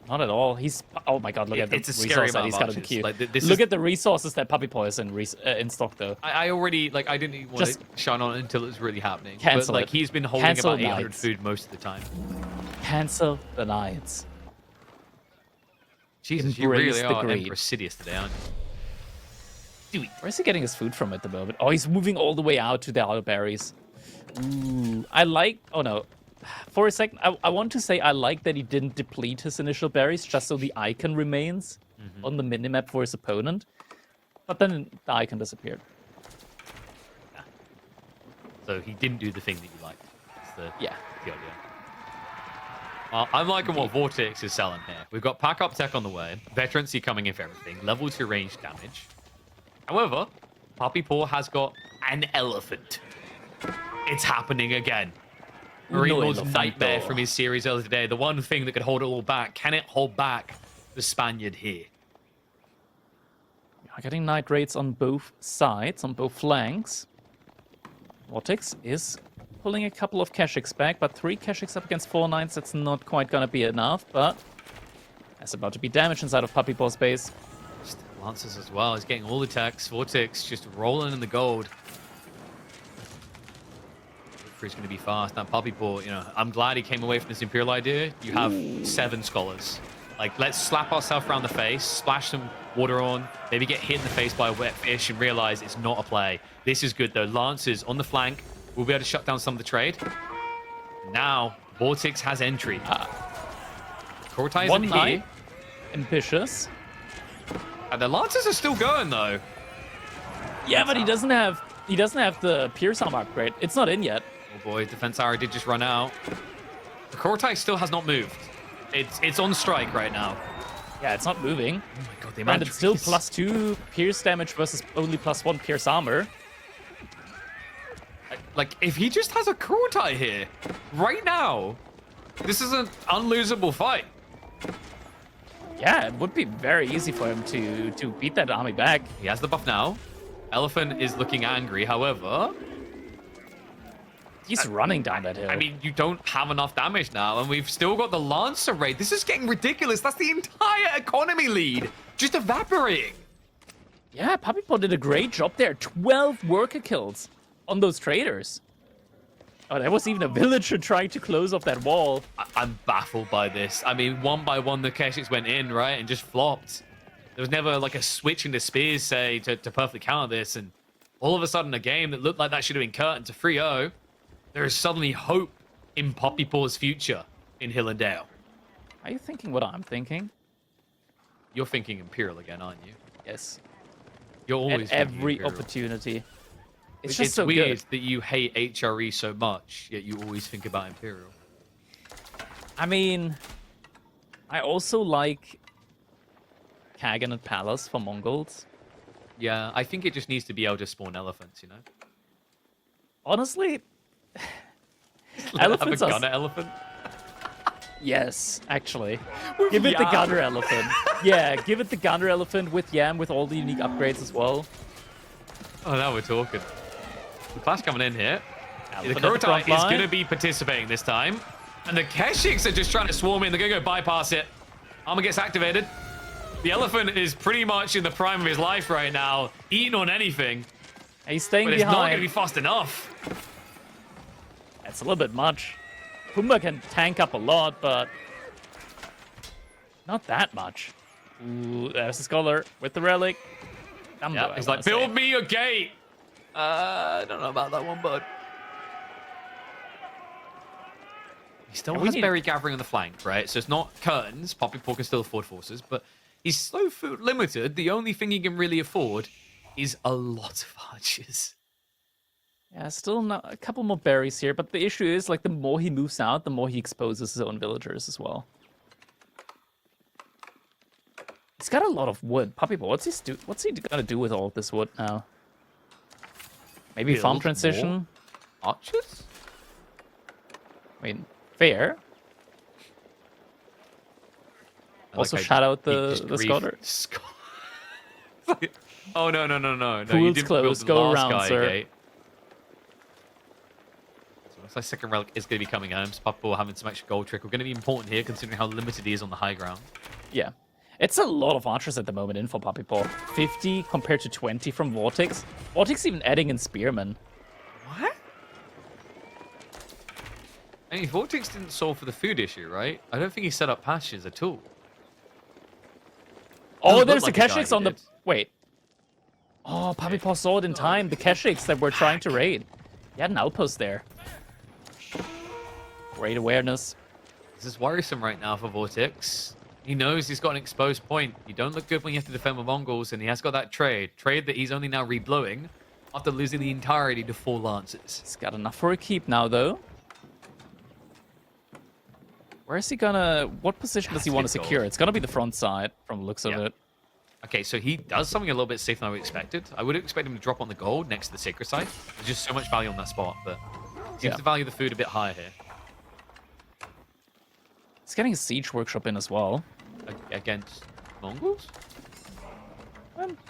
[SPEAKER 1] Not at all. He's... Oh my god, look at the resource that he's got in the queue.
[SPEAKER 2] Like,
[SPEAKER 1] look at the resources that Puppypaw is in stock, though.
[SPEAKER 2] I already, like, I didn't even want
[SPEAKER 1] Just
[SPEAKER 2] to shine on it until it was really happening.
[SPEAKER 1] cancel
[SPEAKER 2] But, like,
[SPEAKER 1] it.
[SPEAKER 2] he's been holding
[SPEAKER 1] Cancel
[SPEAKER 2] about 800
[SPEAKER 1] knights.
[SPEAKER 2] food most of the time.
[SPEAKER 1] Cancel the knights.
[SPEAKER 2] Jesus, you
[SPEAKER 1] Embrace
[SPEAKER 2] really
[SPEAKER 1] the
[SPEAKER 2] are
[SPEAKER 1] greed.
[SPEAKER 2] Emperor Sidious today, aren't you?
[SPEAKER 1] Where is he getting his food from at the moment? Oh, he's moving all the way out to the outer berries. Ooh, I like... Oh, no. For a second, I want to say I like that he didn't deplete his initial berries just so the icon remains on the minimap for his opponent. But then the icon disappeared.
[SPEAKER 2] So he didn't do the thing that you liked. That's the
[SPEAKER 1] Yeah.
[SPEAKER 2] idea. I'm liking what VortiX is selling here. We've got pack-up tech on the way, veterancy coming in for everything, level 2 range damage. However, Puppypaw has got an elephant. It's happening again. Marine Lord's nightmare from his series earlier today. The one thing that could hold it all back. Can it hold back the Spaniard here?
[SPEAKER 1] Are getting knight raids on both sides, on both flanks. VortiX is pulling a couple of Keshiks back, but 3 Keshiks up against 4 knights, that's not quite gonna be enough, but that's about to be damage inside of Puppypaw's base.
[SPEAKER 2] Lancers as well. He's getting all the techs. VortiX just rolling in the gold. He's going to be fast. Now, Puppypaw, you know, I'm glad he came away from this Imperial idea. You have 7 scholars. Like, let's slap ourselves around the face, splash some water on, maybe get hit in the face by a wet fish and realize it's not a play. This is good, though. Lancers on the flank will be able to shut down some of the trade. Now, VortiX has entry. Kurultai is
[SPEAKER 1] One
[SPEAKER 2] in
[SPEAKER 1] knight,
[SPEAKER 2] here.
[SPEAKER 1] ambitious.
[SPEAKER 2] And the Lancers are still going, though.
[SPEAKER 1] Yeah, but he doesn't have the Pierce Armor upgrade. It's not in yet.
[SPEAKER 2] Oh boy, defense arrow did just run out. The Kurultai still has not moved. It's on strike right now.
[SPEAKER 1] Yeah, it's not moving.
[SPEAKER 2] Oh my god, the
[SPEAKER 1] And
[SPEAKER 2] amount
[SPEAKER 1] it's still +2 Pierce damage versus only +1 Pierce Armor.
[SPEAKER 2] Like, if he just has a Kurultai here, right now, this is an unlosable fight.
[SPEAKER 1] Yeah, it would be very easy for him to beat that army back.
[SPEAKER 2] He has the buff now. Elephant is looking angry, however...
[SPEAKER 1] He's running down that hill.
[SPEAKER 2] I mean, you don't have enough damage now, and we've still got the Lancer raid. This is getting ridiculous. That's the entire economy lead just evaporating.
[SPEAKER 1] yeah, Puppypaw did a great job there. 12 worker kills on those traders. Oh, there was even a villager trying to close off that wall.
[SPEAKER 2] I'm baffled by this. I mean, one by one, the Keshiks went in, right, and just flopped. There was never like a switch in the spears, say, to perfectly counter this, and all of a sudden, a game that looked like that should have been cut into 3-0, there is suddenly hope in Puppypaw's future in Hill and Dale.
[SPEAKER 1] Are you thinking what I'm thinking?
[SPEAKER 2] You're thinking Imperial again, aren't you?
[SPEAKER 1] Yes.
[SPEAKER 2] You're
[SPEAKER 1] At
[SPEAKER 2] always thinking
[SPEAKER 1] every
[SPEAKER 2] Imperial.
[SPEAKER 1] opportunity. It's
[SPEAKER 2] It's
[SPEAKER 1] just so
[SPEAKER 2] weird
[SPEAKER 1] good.
[SPEAKER 2] that you hate HRE so much, yet you always think about Imperial.
[SPEAKER 1] I mean, I also like Kagan and Palace for Mongols.
[SPEAKER 2] Yeah, I think it just needs to be able to spawn elephants, you know?
[SPEAKER 1] Honestly,
[SPEAKER 2] Have a
[SPEAKER 1] Elephants are...
[SPEAKER 2] gunner elephant.
[SPEAKER 1] Yes, actually.
[SPEAKER 2] With
[SPEAKER 1] Give it the
[SPEAKER 2] Yam.
[SPEAKER 1] gunner elephant. Yeah, give it the gunner elephant with Yam, with all the unique upgrades as well.
[SPEAKER 2] Oh, now we're talking. The Clash coming in here. The
[SPEAKER 1] Elephant at the front
[SPEAKER 2] Kurotai is
[SPEAKER 1] line.
[SPEAKER 2] going to be participating this time. And the Keshiks are just trying to swarm in. They're going to go bypass it. Armor gets activated. The elephant is pretty much in the prime of his life right now, eating on anything.
[SPEAKER 1] He's staying
[SPEAKER 2] But it's not
[SPEAKER 1] behind.
[SPEAKER 2] going to be fast enough.
[SPEAKER 1] That's a little bit much. Pumbaa can tank up a lot, but not that much. Ooh, there's the Scholar with the relic. Dumbo,
[SPEAKER 2] Yeah,
[SPEAKER 1] I
[SPEAKER 2] he's
[SPEAKER 1] wanna
[SPEAKER 2] like,
[SPEAKER 1] say.
[SPEAKER 2] build me a gate. I don't know about that one, bud. He still
[SPEAKER 1] Yeah, we
[SPEAKER 2] has
[SPEAKER 1] need-
[SPEAKER 2] berry gathering on the flank, right? So it's not curtains. Puppypaw can still afford forces, but he's slow food limited. The only thing he can really afford is a lot of archers.
[SPEAKER 1] Yeah, still not, a couple more berries here, but the issue is, like, the more he moves out, the more he exposes his own villagers as well. He's got a lot of wood. Puppypaw, what's he gonna do with all of this wood now? Maybe
[SPEAKER 2] Build
[SPEAKER 1] farm
[SPEAKER 2] more
[SPEAKER 1] transition?
[SPEAKER 2] Archers?
[SPEAKER 1] I mean, fair. Also shout out the Scholar.
[SPEAKER 2] Oh, no. No, you
[SPEAKER 1] Pool's
[SPEAKER 2] didn't
[SPEAKER 1] closed.
[SPEAKER 2] build the
[SPEAKER 1] Go
[SPEAKER 2] last
[SPEAKER 1] around,
[SPEAKER 2] guy
[SPEAKER 1] sir.
[SPEAKER 2] gate. So looks like second relic is going to be coming home. So Puppypaw having some extra gold trickle. Going to be important here, considering how limited he is on the high ground.
[SPEAKER 1] Yeah. It's a lot of archers at the moment in for Puppypaw. 50 compared to 20 from VortiX. VortiX even adding in Spearmen.
[SPEAKER 2] What? I mean, VortiX didn't solve for the food issue, right? I don't think he set up pastures at all.
[SPEAKER 1] Oh,
[SPEAKER 2] Doesn't
[SPEAKER 1] there's
[SPEAKER 2] look
[SPEAKER 1] the
[SPEAKER 2] like a guy
[SPEAKER 1] Keshiks
[SPEAKER 2] who
[SPEAKER 1] on the...
[SPEAKER 2] did.
[SPEAKER 1] Wait. Oh, Puppypaw saw it in time. The Keshiks that were trying to raid. He had an outpost there. Great awareness.
[SPEAKER 2] This is worrisome right now for VortiX. He knows he's got an exposed point. You don't look good when you have to defend with Mongols, and he has got that trade. Trade that he's only now reblowing after losing the entirety to 4 Lancers.
[SPEAKER 1] He's got enough for a keep now, though. Where is he gonna... What position does he
[SPEAKER 2] That's
[SPEAKER 1] want to
[SPEAKER 2] good
[SPEAKER 1] secure?
[SPEAKER 2] gold.
[SPEAKER 1] It's gonna be the front side, from the looks of
[SPEAKER 2] Yeah.
[SPEAKER 1] it.
[SPEAKER 2] Okay, so he does something a little bit safer than I expected. I would expect him to drop on the gold next to the sacred site. There's just so much value on that spot, but seems
[SPEAKER 1] Yeah.
[SPEAKER 2] to value the food a bit higher here.
[SPEAKER 1] He's getting a siege workshop in as well.
[SPEAKER 2] Against Mongols?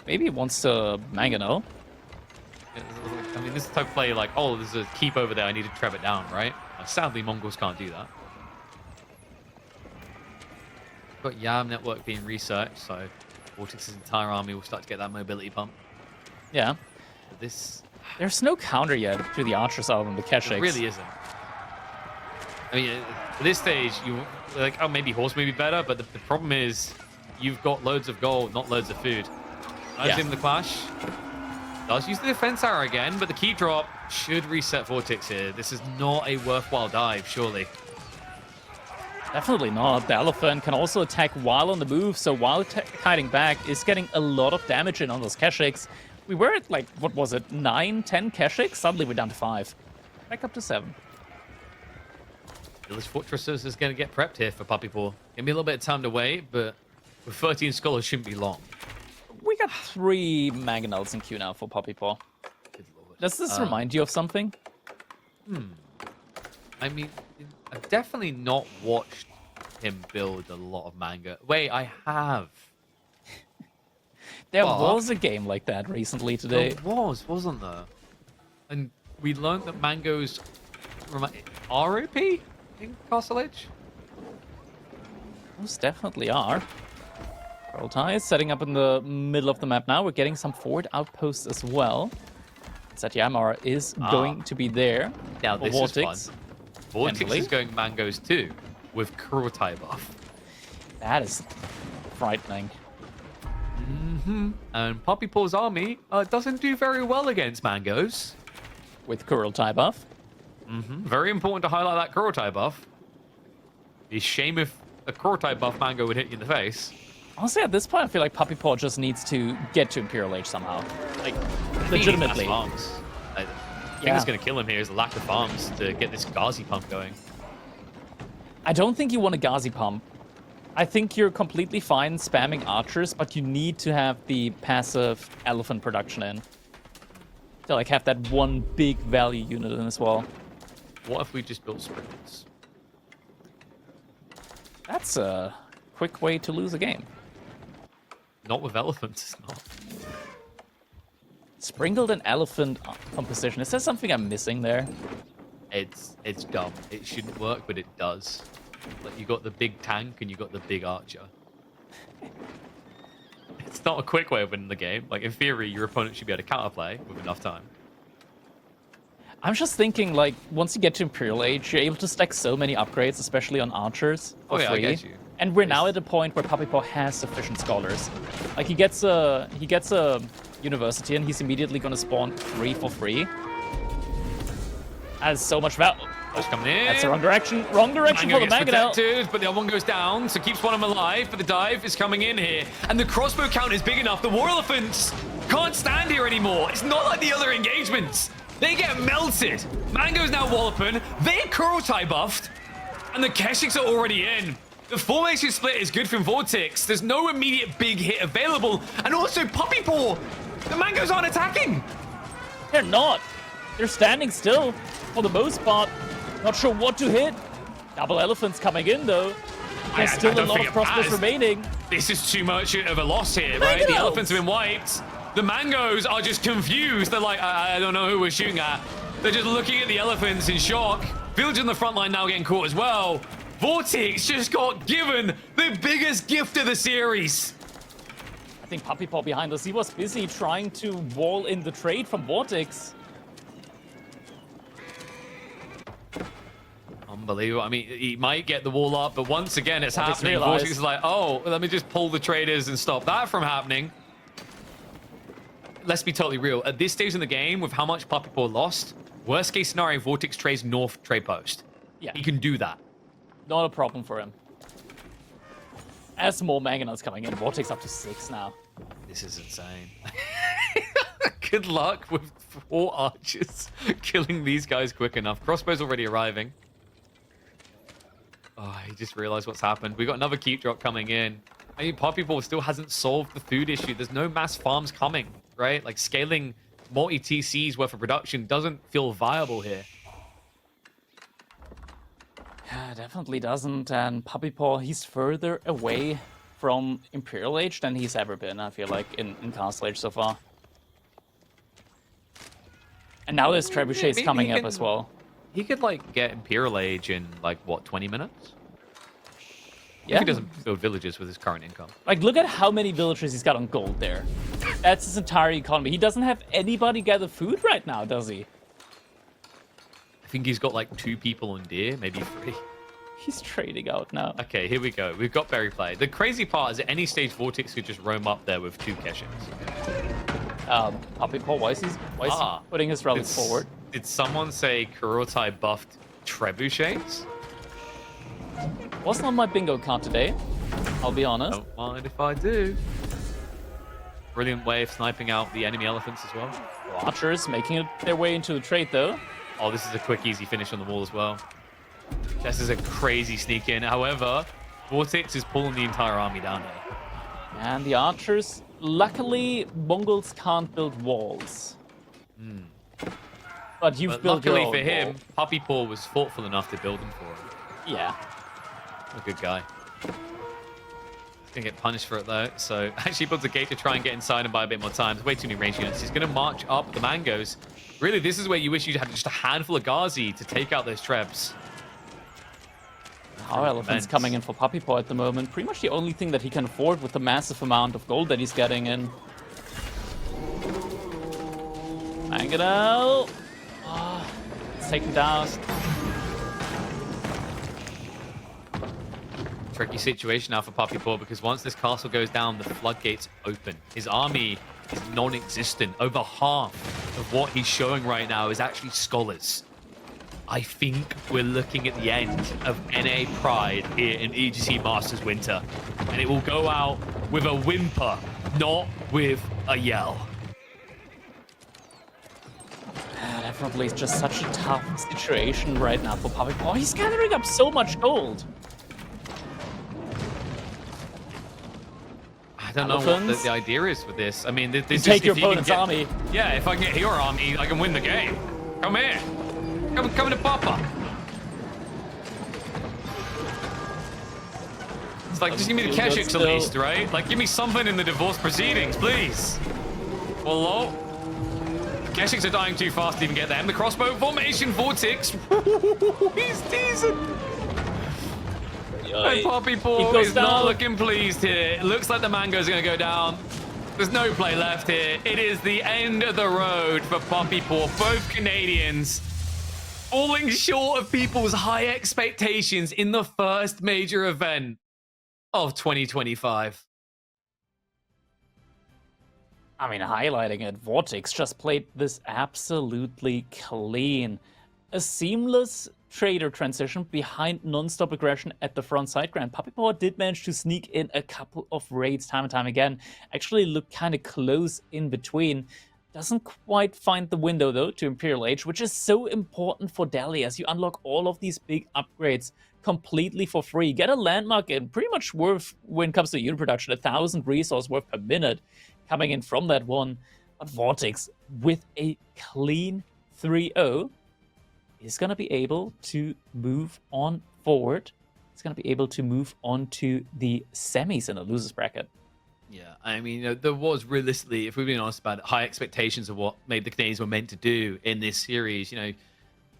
[SPEAKER 1] Maybe he wants to mangonel.
[SPEAKER 2] I mean, this is the type of play like, oh, there's a keep over there, I need to trap it down, right? Sadly, Mongols can't do that. Got Yam network being researched, so VortiX's entire army will start to get that mobility pump.
[SPEAKER 1] Yeah.
[SPEAKER 2] This
[SPEAKER 1] There's no counter yet to the archers other than the Keshiks.
[SPEAKER 2] it really isn't. I mean, at this stage, you like, oh, maybe horse may be better, but the problem is you've got loads of gold, not loads of food. Nice
[SPEAKER 1] Yeah.
[SPEAKER 2] in the clash. Does use the defense arrow again, but the key drop should reset VortiX here. This is not a worthwhile dive, surely.
[SPEAKER 1] Definitely not. The elephant can also attack while on the move, so while hiding back is getting a lot of damage in on those Keshiks. We were at, like, what was it, 9, 10 Keshiks? Suddenly we're down to 5. Back up to 7.
[SPEAKER 2] Village Fortresses is going to get prepped here for Puppypaw. Give me a little bit of time to wait, but with 13 scholars shouldn't be long.
[SPEAKER 1] We got 3 mangonels in queue now for Puppypaw.
[SPEAKER 2] Good lord.
[SPEAKER 1] Does this remind you of something?
[SPEAKER 2] I mean, I've definitely not watched him build a lot of manga. Wait, I have.
[SPEAKER 1] There
[SPEAKER 2] But-
[SPEAKER 1] was a game like that recently today.
[SPEAKER 2] There was, wasn't there? And we learned that mangoes ROP in Castle Edge?
[SPEAKER 1] Most definitely are. Kurultai is setting up in the middle of the map now. We're getting some forward outposts as well. Satyamar is going to be there.
[SPEAKER 2] Now
[SPEAKER 1] for
[SPEAKER 2] this is fun.
[SPEAKER 1] VortiX.
[SPEAKER 2] VortiX
[SPEAKER 1] Handily.
[SPEAKER 2] is going mangoes too, with Kurotai buff.
[SPEAKER 1] That is frightening.
[SPEAKER 2] And Puppypaw's army doesn't do very well against mangoes.
[SPEAKER 1] With Kurultai buff.
[SPEAKER 2] Very important to highlight that Kurotai buff. It'd be a shame if a Kurotai buff mango would hit you in the face.
[SPEAKER 1] Honestly, at this point, I feel like Puppypaw just needs to get to Imperial Age somehow. Like,
[SPEAKER 2] He
[SPEAKER 1] legitimately.
[SPEAKER 2] needs farms. I think
[SPEAKER 1] Yeah.
[SPEAKER 2] what's going to kill him here is the lack of farms to get this Ghazi pump going.
[SPEAKER 1] I don't think you want a Ghazi pump. I think you're completely fine spamming archers, but you need to have the passive elephant production in. To like have that one big value unit in as well.
[SPEAKER 2] What if we just built sprinkles?
[SPEAKER 1] That's a quick way to lose a game.
[SPEAKER 2] Not with elephants, it's not.
[SPEAKER 1] Sprinkled and elephant composition. Is there something I'm missing there?
[SPEAKER 2] It's dumb. It shouldn't work, but it does. Like, you got the big tank and you got the big archer. It's not a quick way of winning the game. Like, in theory, your opponent should be able to counterplay with enough time.
[SPEAKER 1] I'm just thinking, like, once you get to Imperial Age, you're able to stack so many upgrades, especially on archers, for
[SPEAKER 2] Oh, yeah, I
[SPEAKER 1] free.
[SPEAKER 2] get you.
[SPEAKER 1] And we're now at a point where Puppypaw has sufficient scholars. Like, he gets a university, and he's immediately gonna spawn 3 for free. Has so much value.
[SPEAKER 2] Just coming in.
[SPEAKER 1] That's the wrong direction. Wrong direction for the
[SPEAKER 2] gets
[SPEAKER 1] Mangonel.
[SPEAKER 2] protected, but the other one goes down, so keeps one of them alive. But the dive is coming in here, and the crossbow count is big enough. The war elephants can't stand here anymore. It's not like the other engagements. They get melted. Mango's now walloping. They're Kurotai buffed, and the Keshiks are already in. The formation split is good from VortiX. There's no immediate big hit available, and also Puppypaw. The Mangos aren't attacking.
[SPEAKER 1] They're not. They're standing still for the most part. Not sure what to hit. Double elephants coming in though. There's still a lot of crossbows remaining.
[SPEAKER 2] This is too much of a loss here, right? The elephants have been wiped. The Mangos are just confused. They're like, I don't know who we're shooting at. They're just looking at the elephants in shock. Village on the front line now getting caught as well. VortiX just got given the biggest gift of the series.
[SPEAKER 1] I think Puppypaw behind us, he was busy trying to wall in the trade from VortiX.
[SPEAKER 2] Unbelievable. I mean, he might get the wall up, but once again, it's happening.
[SPEAKER 1] Realized.
[SPEAKER 2] VortiX is like, oh, let me just pull the traders and stop that from happening. Let's be totally real. At this stage in the game, with how much Puppypaw lost, worst case scenario, VortiX trades north trade post.
[SPEAKER 1] Yeah.
[SPEAKER 2] He can do that.
[SPEAKER 1] Not a problem for him. As more Mangonels coming in, VortiX up to 6 now.
[SPEAKER 2] This is insane. Good luck with 4 archers killing these guys quick enough. Crossbow's already arriving. Oh, he just realized what's happened. We got another keep drop coming in. I mean, Puppypaw still hasn't solved the food issue. There's no mass farms coming, right? Like, scaling multi-TCs worth of production doesn't feel viable here.
[SPEAKER 1] Yeah, definitely doesn't. And Puppypaw, he's further away from Imperial Age than he's ever been, I feel like, in Castle Age so far. And now there's trebuchets coming up as well.
[SPEAKER 2] He could, like, get Imperial Age in, like, what, 20 minutes?
[SPEAKER 1] Yeah.
[SPEAKER 2] If he doesn't build villages with his current income.
[SPEAKER 1] Like, look at how many villagers he's got on gold there. That's his entire economy. He doesn't have anybody gather food right now, does he?
[SPEAKER 2] I think he's got, like, 2 people on deer, maybe 3.
[SPEAKER 1] He's trading out now.
[SPEAKER 2] Okay, here we go. We've got berry play. The crazy part is at any stage, VortiX could just roam up there with 2 Keshiks.
[SPEAKER 1] Puppypaw, why is he putting his relics forward?
[SPEAKER 2] Did someone say Kurotai buffed trebuchets?
[SPEAKER 1] Wasn't on my bingo card today, I'll be honest.
[SPEAKER 2] Don't mind if I do. Brilliant way of sniping out the enemy elephants as well.
[SPEAKER 1] Archers making their way into the trade though.
[SPEAKER 2] Oh, this is a quick, easy finish on the wall as well. This is a crazy sneak in. However, VortiX is pulling the entire army down here.
[SPEAKER 1] And the archers, luckily, Mongols can't build walls. But you've built your
[SPEAKER 2] luckily
[SPEAKER 1] own
[SPEAKER 2] for him,
[SPEAKER 1] wall.
[SPEAKER 2] Puppypaw was thoughtful enough to build them for him.
[SPEAKER 1] Yeah.
[SPEAKER 2] A good guy. He's gonna get punished for it though. So actually builds a gate to try and get inside and buy a bit more time. There's way too many range units. He's gonna march up the Mangos. Really, this is where you wish you had just a handful of Ghazi to take out those trebs.
[SPEAKER 1] Our elephant's coming in for Puppypaw at the moment. Pretty much the only thing that he can afford with the massive amount of gold that he's getting in. Mangonel. It's taken down.
[SPEAKER 2] Tricky situation now for Puppypaw because once this castle goes down, the floodgates open. His army is non-existent. Over half of what he's showing right now is actually scholars. I think we're looking at the end of NA Pride here in EGC Masters Winter. And it will go out with a whimper, not with a yell.
[SPEAKER 1] Definitely, it's just such a tough situation right now for Puppypaw. He's gathering up so much gold.
[SPEAKER 2] I don't know what the idea is with this. I mean, this
[SPEAKER 1] take your opponent's army.
[SPEAKER 2] Yeah, if I can get your army, I can win the game. Come here. Come Coming to Papa. It's like, just give me the Keshiks at least, right? Like, give me something in the divorce proceedings, please. Hello? Keshiks are dying too fast to even get them. The crossbow formation, VortiX. He's teasing. And Puppypaw is not looking pleased here. It looks like the mango's going to go down. There's no play left here. It is the end of the road for Puppypaw. Both Canadians falling short of people's high expectations in the first major event of 2025.
[SPEAKER 1] I mean, highlighting it, VortiX just played this absolutely clean. A seamless trader transition behind non-stop aggression at the front side. Grand Puppypaw did manage to sneak in a couple of raids time and time again. Actually looked kind of close in between. Doesn't quite find the window though to Imperial Age, which is so important for Delhi as you unlock all of these big upgrades completely for free. Get a landmark in, pretty much worth, when it comes to unit production, 1,000 resource worth per minute coming in from that one. But VortiX with a clean 3-0 is going to be able to move on forward. It's going to be able to move on to the semis in the losers bracket.
[SPEAKER 2] Yeah, I mean, there was realistically, if we're being honest about it, high expectations of what maybe the Canadians were meant to do in this series.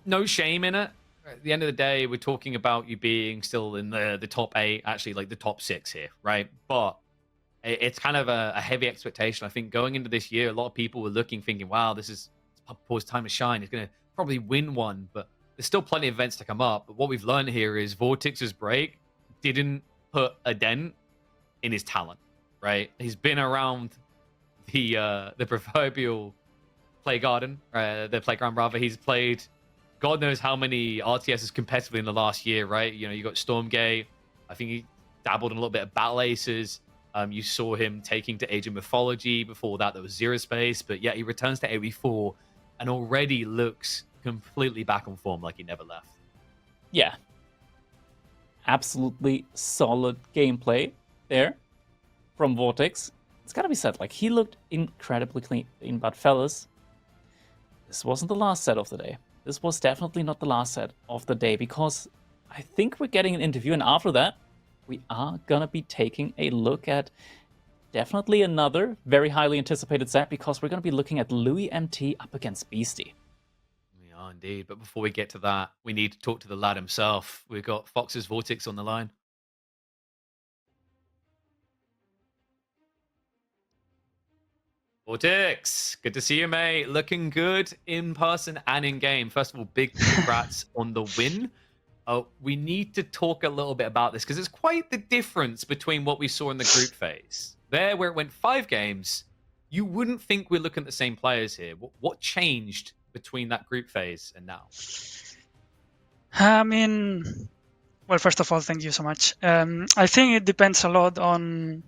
[SPEAKER 2] No shame in it. At the end of the day, we're talking about you being still in the top 8, actually like the top 6 here, right? But it's kind of a heavy expectation. I think going into this year, a lot of people were looking, thinking, wow, this is Puppypaw's time to shine. He's going to probably win one, but there's still plenty of events to come up. But what we've learned here is VortiX's break didn't put a dent in his talent, right? He's been around the proverbial playground rather. He's played God knows how many RTSs competitively in the last year, right? You got Stormgate. I think he dabbled in a little bit of Battle Aces. You saw him taking to Age of Mythology. Before that, there was Zero Space. But yeah, he returns to AoE4 and already looks completely back on form like he never left.
[SPEAKER 1] Yeah. Absolutely solid gameplay there from VortiX. It's gotta be said, like, he looked incredibly clean. But fellas, this wasn't the last set of the day. This was definitely not the last set of the day, because I think we're getting an interview, and after that, we are gonna be taking a look at definitely another very highly anticipated set, because we're gonna be looking at Louis MT up against Beastie.
[SPEAKER 2] We are indeed, but before we get to that, we need to talk to the lad himself. We've got Fox's VortiX on the line. VortiX, good to see you, mate. Looking good in person and in game. First of all, big congrats on the win. We need to talk a little bit about this because it's quite the difference between what we saw in the group phase. There, where it went 5 games, you wouldn't think we're looking at the same players here. What changed between that group phase and now?
[SPEAKER 3] I mean, well, first of all, thank you so much. I think it depends a lot on,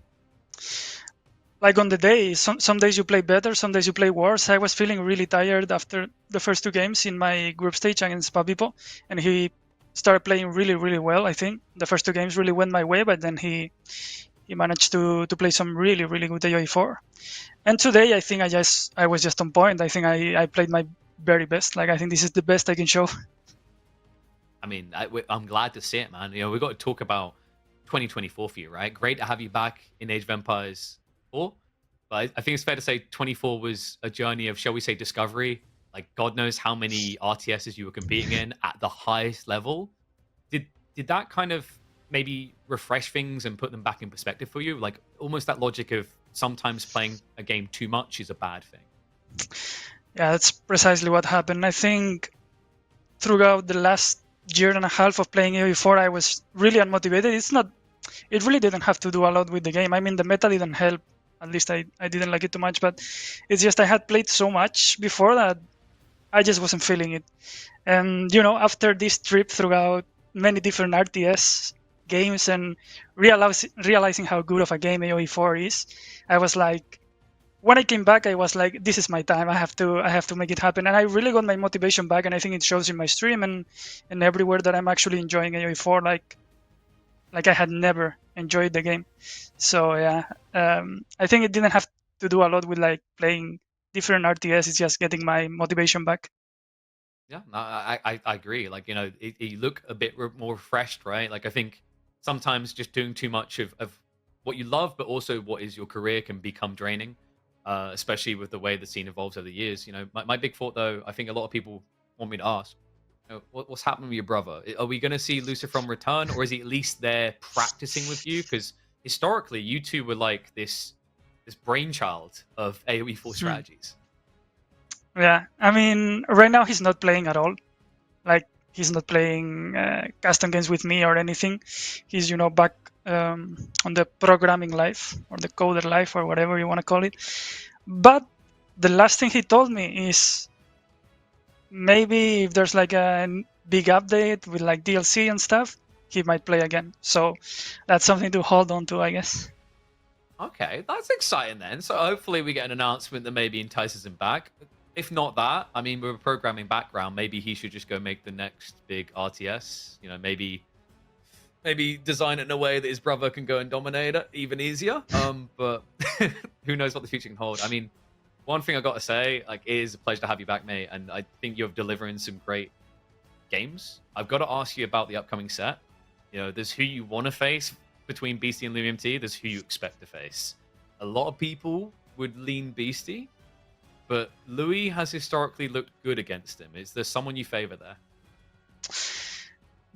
[SPEAKER 3] like, on the day. Some days you play better, some days you play worse. I was feeling really tired after the first 2 games in my group stage against Puppypaw, and he started playing really, really well. I think the first 2 games really went my way, but then he managed to play some really, really good AoE4. And today, I think I was just on point. I think I played my very best. Like, I think this is the best I can show.
[SPEAKER 2] I mean, I'm glad to see it, man. We've got to talk about 2024 for you, right? Great to have you back in Age of Empires 4. But I think it's fair to say 24 was a journey of, shall we say, discovery. Like, God knows how many RTSs you were competing in at the highest level. Did that kind of maybe refresh things and put them back in perspective for you? Like, almost that logic of sometimes playing a game too much is a bad thing.
[SPEAKER 3] Yeah, that's precisely what happened. I think throughout the last year and a half of playing AoE4, I was really unmotivated. It really didn't have to do a lot with the game. I mean, the meta didn't help. At least I didn't like it too much, but it's just I had played so much before that I just wasn't feeling it. And, after this trip throughout many different RTS games and realizing how good of a game AoE4 is, I was like, when I came back, I was like, this is my time. I have to make it happen. And I really got my motivation back, and I think it shows in my stream and everywhere that I'm actually enjoying AoE4 like I had never enjoyed the game. So yeah, I think it didn't have to do a lot with like playing different RTS. It's just getting my motivation back.
[SPEAKER 2] Yeah, no, I agree. Like, you know, you look a bit more refreshed, right? Like, I think sometimes just doing too much of what you love, but also what is your career can become draining, especially with the way the scene evolves over the years. You know, my big thought, though, I think a lot of people want me to ask, you know, what's happening with your brother? Are we going to see Lucifer return, or is he at least there practicing with you? Because historically, you two were like this brainchild of AoE4
[SPEAKER 3] Hmm.
[SPEAKER 2] strategies.
[SPEAKER 3] Yeah, I mean, right now he's not playing at all. Like, he's not playing custom games with me or anything. He's, you know, back on the programming life or the coder life or whatever you want to call it. But the last thing he told me is maybe if there's like a big update with like DLC and stuff, he might play again. So that's something to hold on to, I guess.
[SPEAKER 2] Okay, that's exciting then. So hopefully we get an announcement that maybe entices him back. If not that, I mean, with a programming background, maybe he should just go make the next big RTS. You know, maybe design it in a way that his brother can go and dominate it even easier. But who knows what the future can hold? I mean, one thing I got to say, like, it is a pleasure to have you back, mate. And I think you're delivering some great games. I've got to ask you about the upcoming set. You know, there's who you want to face between Beastie and Louis MT. There's who you expect to face. A lot of people would lean Beastie, but Louis has historically looked good against him. Is there someone you favor there?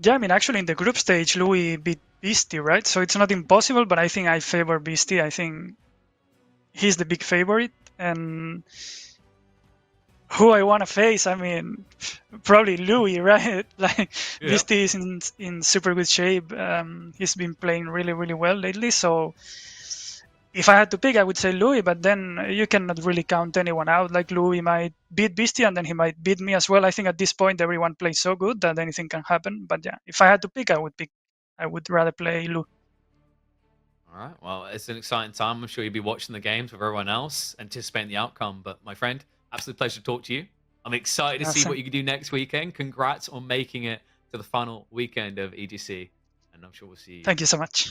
[SPEAKER 3] Yeah, I mean, actually, in the group stage, Louis beat Beastie, right? So it's not impossible, but I think I favor Beastie. I think he's the big favorite. And who I want to face, I mean, probably Louis, right? Like,
[SPEAKER 2] Yeah.
[SPEAKER 3] Beastie is in super good shape. He's been playing really, really well lately. So if I had to pick, I would say Louis, but then you cannot really count anyone out. Like, Louis might beat Beastie and then he might beat me as well. I think at this point everyone plays so good that anything can happen. But yeah, if I had to pick, I would rather play Louis.
[SPEAKER 2] All right. Well, it's an exciting time. I'm sure you'll be watching the games with everyone else, anticipating the outcome. But my friend, absolute pleasure to talk to you. I'm excited to see what you can do next weekend. Congrats on making it to the final weekend of EGC, and I'm sure we'll see you.
[SPEAKER 3] Thank you so much.